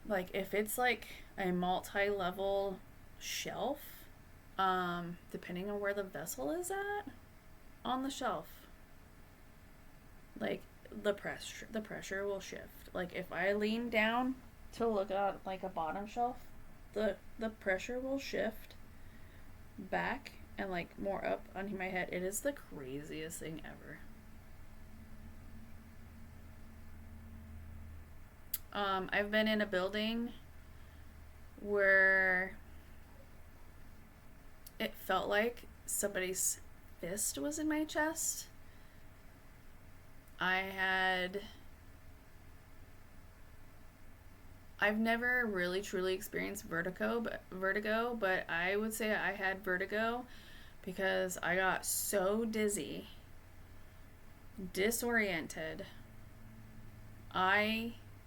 like if it's like a multi-level shelf, depending on where the vessel is at on the shelf, like the pressure will shift. Like if I lean down to look at like a bottom shelf, the pressure will shift back and like more up on my head. It is the craziest thing ever. I've been in a building where it felt like somebody's fist was in my chest. I've never really truly experienced vertigo, but I would say I had vertigo because I got so dizzy, disoriented.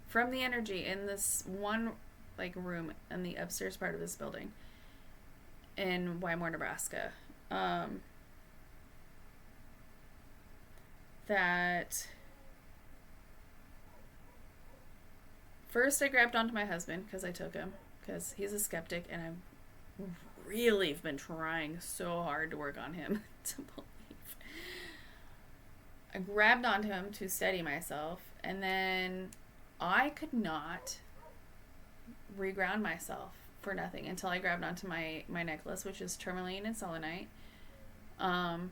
From the energy in this one like room in the upstairs part of this building in Wymore, Nebraska, that first I grabbed onto my husband because I took him because he's a skeptic and I've really been trying so hard to work on him to believe. I grabbed onto him to steady myself, and then I could not reground myself for nothing until I grabbed onto my necklace, which is tourmaline and selenite. And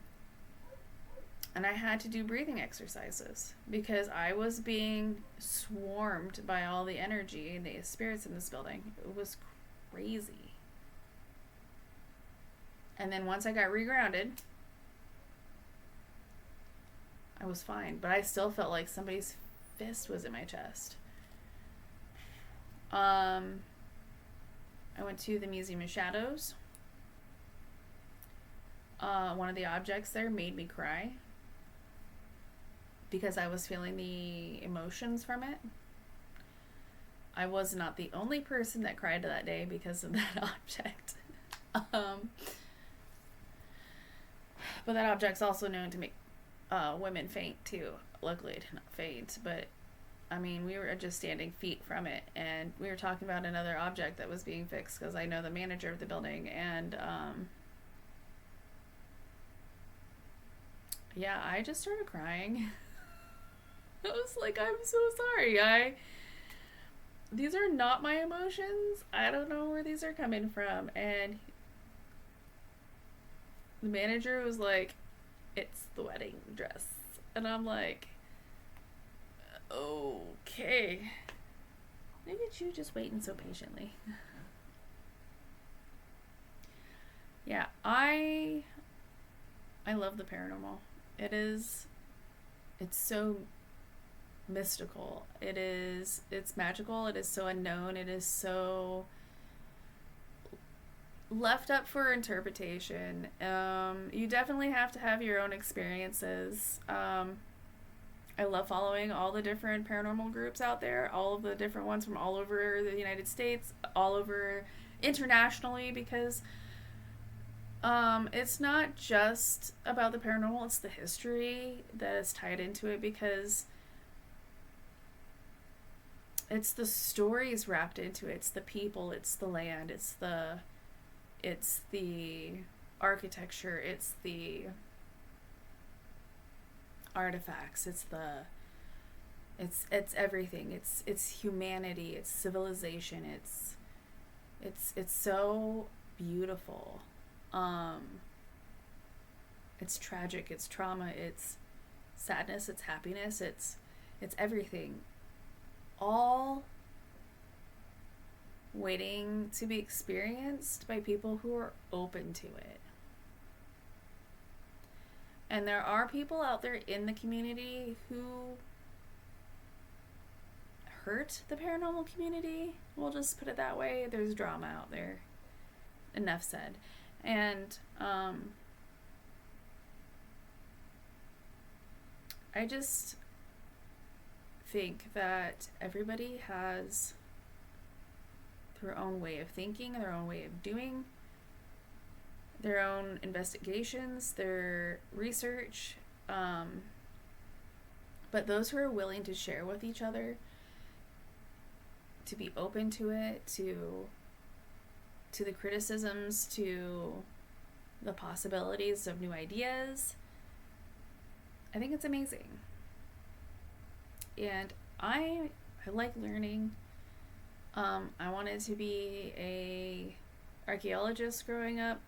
I had to do breathing exercises because I was being swarmed by all the energy and the spirits in this building. It was crazy. And then once I got regrounded, I was fine. But I still felt like somebody's fist was in my chest. I went to the Museum of Shadows. One of the objects there made me cry because I was feeling the emotions from it. I was not the only person that cried that day because of that object. But that object's also known to make women faint too. Luckily, it did not faint, but I mean, we were just standing feet from it, and we were talking about another object that was being fixed because I know the manager of the building, and yeah, I just started crying. I was like, I'm so sorry. These are not my emotions. I don't know where these are coming from. And the manager was like, it's the wedding dress. And I'm like, okay. Look at you just waiting so patiently. Yeah, I love the paranormal. It's so mystical. It's magical. It is so unknown. It is so left up for interpretation. You definitely have to have your own experiences. I love following all the different paranormal groups out there, all of the different ones from all over the United States, all over internationally, because it's not just about the paranormal, it's the history that is tied into it, because it's the stories wrapped into it. It's the people, it's the land, it's the architecture, it's the artifacts, it's everything. It's humanity, it's civilization, it's so beautiful. It's tragic, it's trauma, it's sadness, it's happiness, it's everything, all waiting to be experienced by people who are open to it. And there are people out there in the community who hurt the paranormal community. We'll just put it that way. There's drama out there. Enough said. And I just think that everybody has their own way of thinking, their own way of doing, their own investigations, their research, but those who are willing to share with each other, to be open to it, to the criticisms, to the possibilities of new ideas, I think it's amazing. And I like learning. I wanted to be a archaeologist growing up.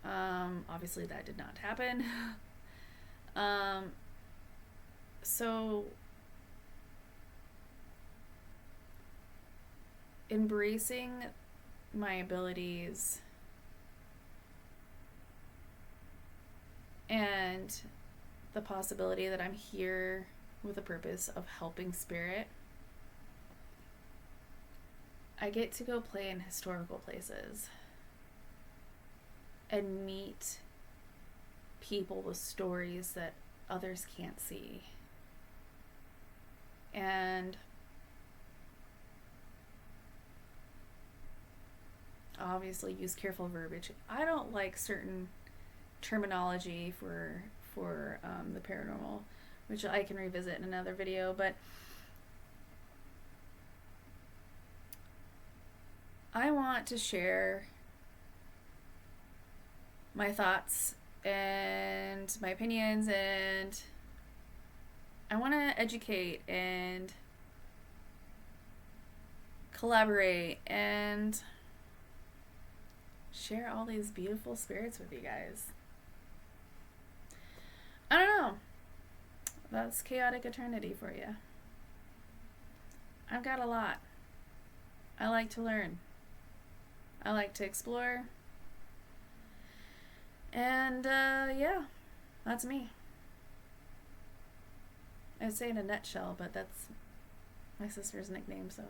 Obviously that did not happen. So embracing my abilities and the possibility that I'm here with the purpose of helping spirit. I get to go play in historical places and meet people with stories that others can't see. And obviously use careful verbiage. I don't like certain terminology for the paranormal, which I can revisit in another video, but I want to share my thoughts and my opinions, and I want to educate and collaborate and share all these beautiful spirits with you guys. I don't know. That's chaotic eternity for you. I've got a lot. I like to learn. I like to explore. And yeah, that's me. I'd say in a nutshell, but that's my sister's nickname, so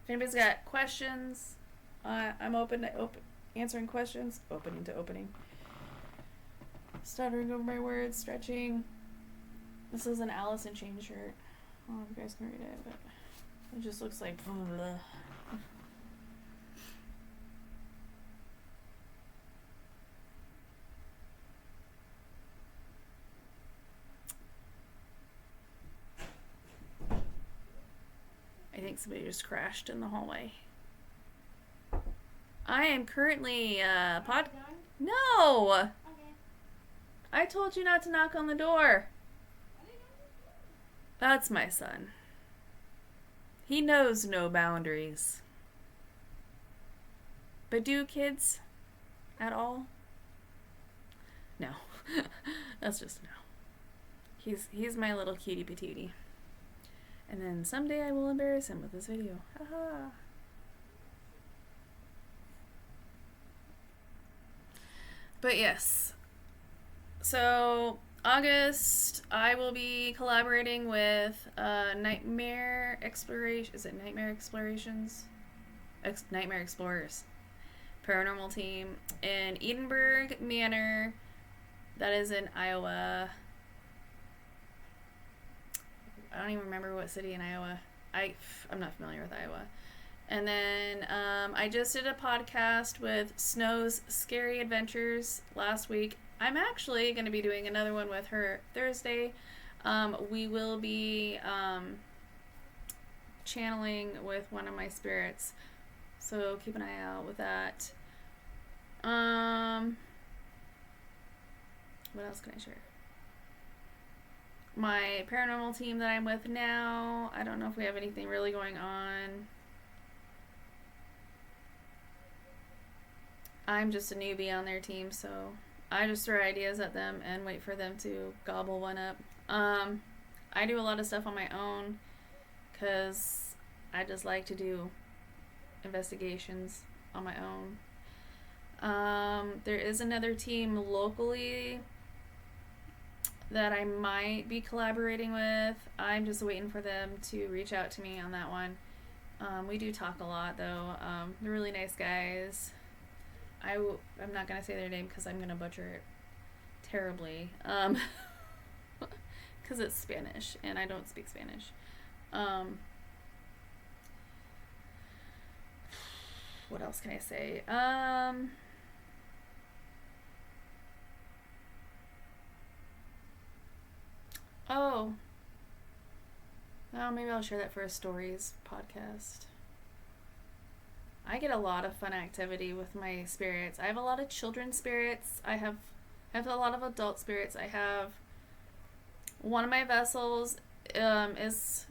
If anybody's got questions, I'm open to answering questions. Opening to opening. Stuttering over my words, stretching. This is an Alice in Chains shirt. I don't know if you guys can read it, but it just looks like blah. I think somebody just crashed in the hallway. I am currently No! Okay. I told you not to knock on the door. That's my son. He knows no boundaries. But do kids at all? No. That's just no. He's my little cutie patootie. And then someday I will embarrass him with this video. Haha. But yes. So August, I will be collaborating with Nightmare Exploration. Is it Nightmare Explorations? Nightmare Explorers. Paranormal team in Edinburgh Manor. That is in Iowa. I don't even remember what city in Iowa. I'm not familiar with Iowa. And then I just did a podcast with Snow's Scary Adventures last week. I'm actually going to be doing another one with her Thursday. We will be channeling with one of my spirits. So keep an eye out with that. What else can I share? My paranormal team that I'm with now, I don't know if we have anything really going on. I'm just a newbie on their team, so I just throw ideas at them and wait for them to gobble one up. I do a lot of stuff on my own because I just like to do investigations on my own. There is another team locally that I might be collaborating with. I'm just waiting for them to reach out to me on that one. We do talk a lot, though. They're really nice guys. I'm not going to say their name because I'm going to butcher it terribly. Because it's Spanish, and I don't speak Spanish. What else can I say? Oh, maybe I'll share that for a stories podcast. I get a lot of fun activity with my spirits. I have a lot of children spirits. I have a lot of adult spirits. I have one of my vessels is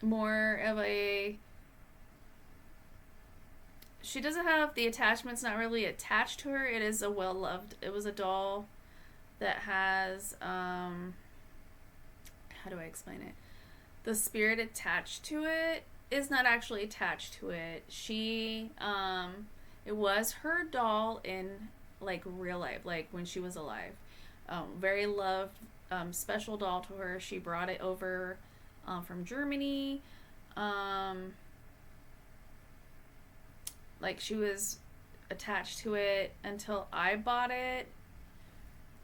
more of a... She doesn't have the attachments, not really attached to her. It is a well-loved... It was a doll that has... how do I explain it? The spirit attached to it is not actually attached to it. She, it was her doll in, like, real life, like, when she was alive. Very loved, special doll to her. She brought it over from Germany. Like, she was attached to it until I bought it.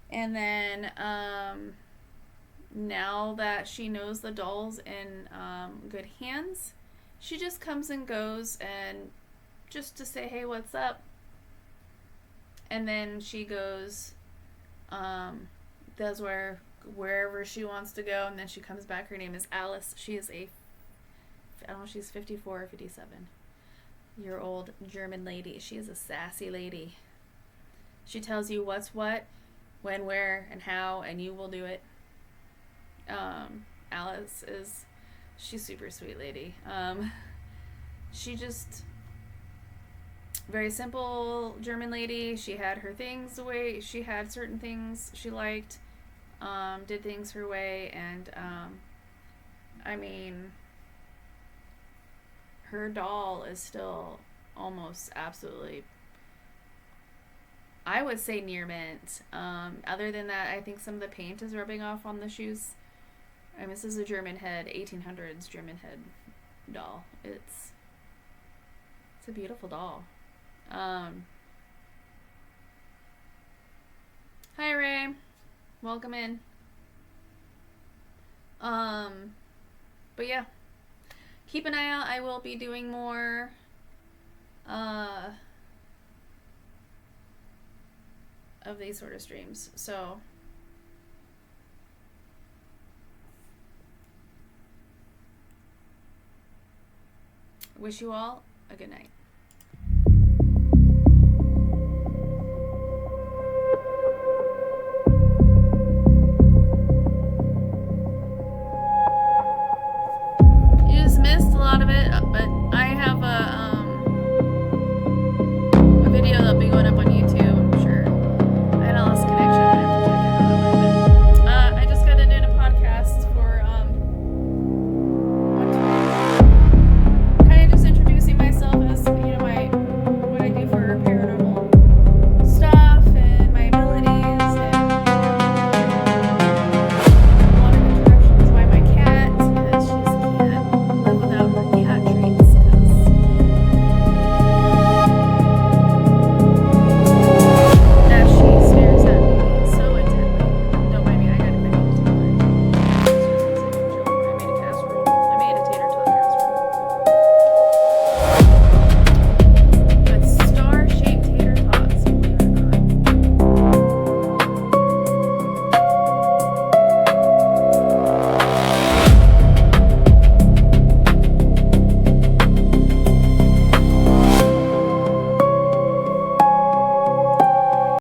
And then, now that she knows the doll's in good hands, she just comes and goes and just to say, hey, what's up? And then she goes, does wherever she wants to go, and then she comes back. Her name is Alice. She is I don't know, she's 54 or 57-year-old German lady. She is a sassy lady. She tells you what's what, when, where, and how, and you will do it. Alice she's super sweet lady. She just very simple German lady. She had her things the way she had certain things she liked, did things her way, and I mean, her doll is still almost absolutely, I would say, near mint. Other than that, I think some of the paint is rubbing off on the shoes. I mean, this is a German head, 1800s German head. doll. It's a beautiful doll. Hi Ray, welcome in. But yeah, keep an eye out. I will be doing more of these sort of streams. So wish you all a good night.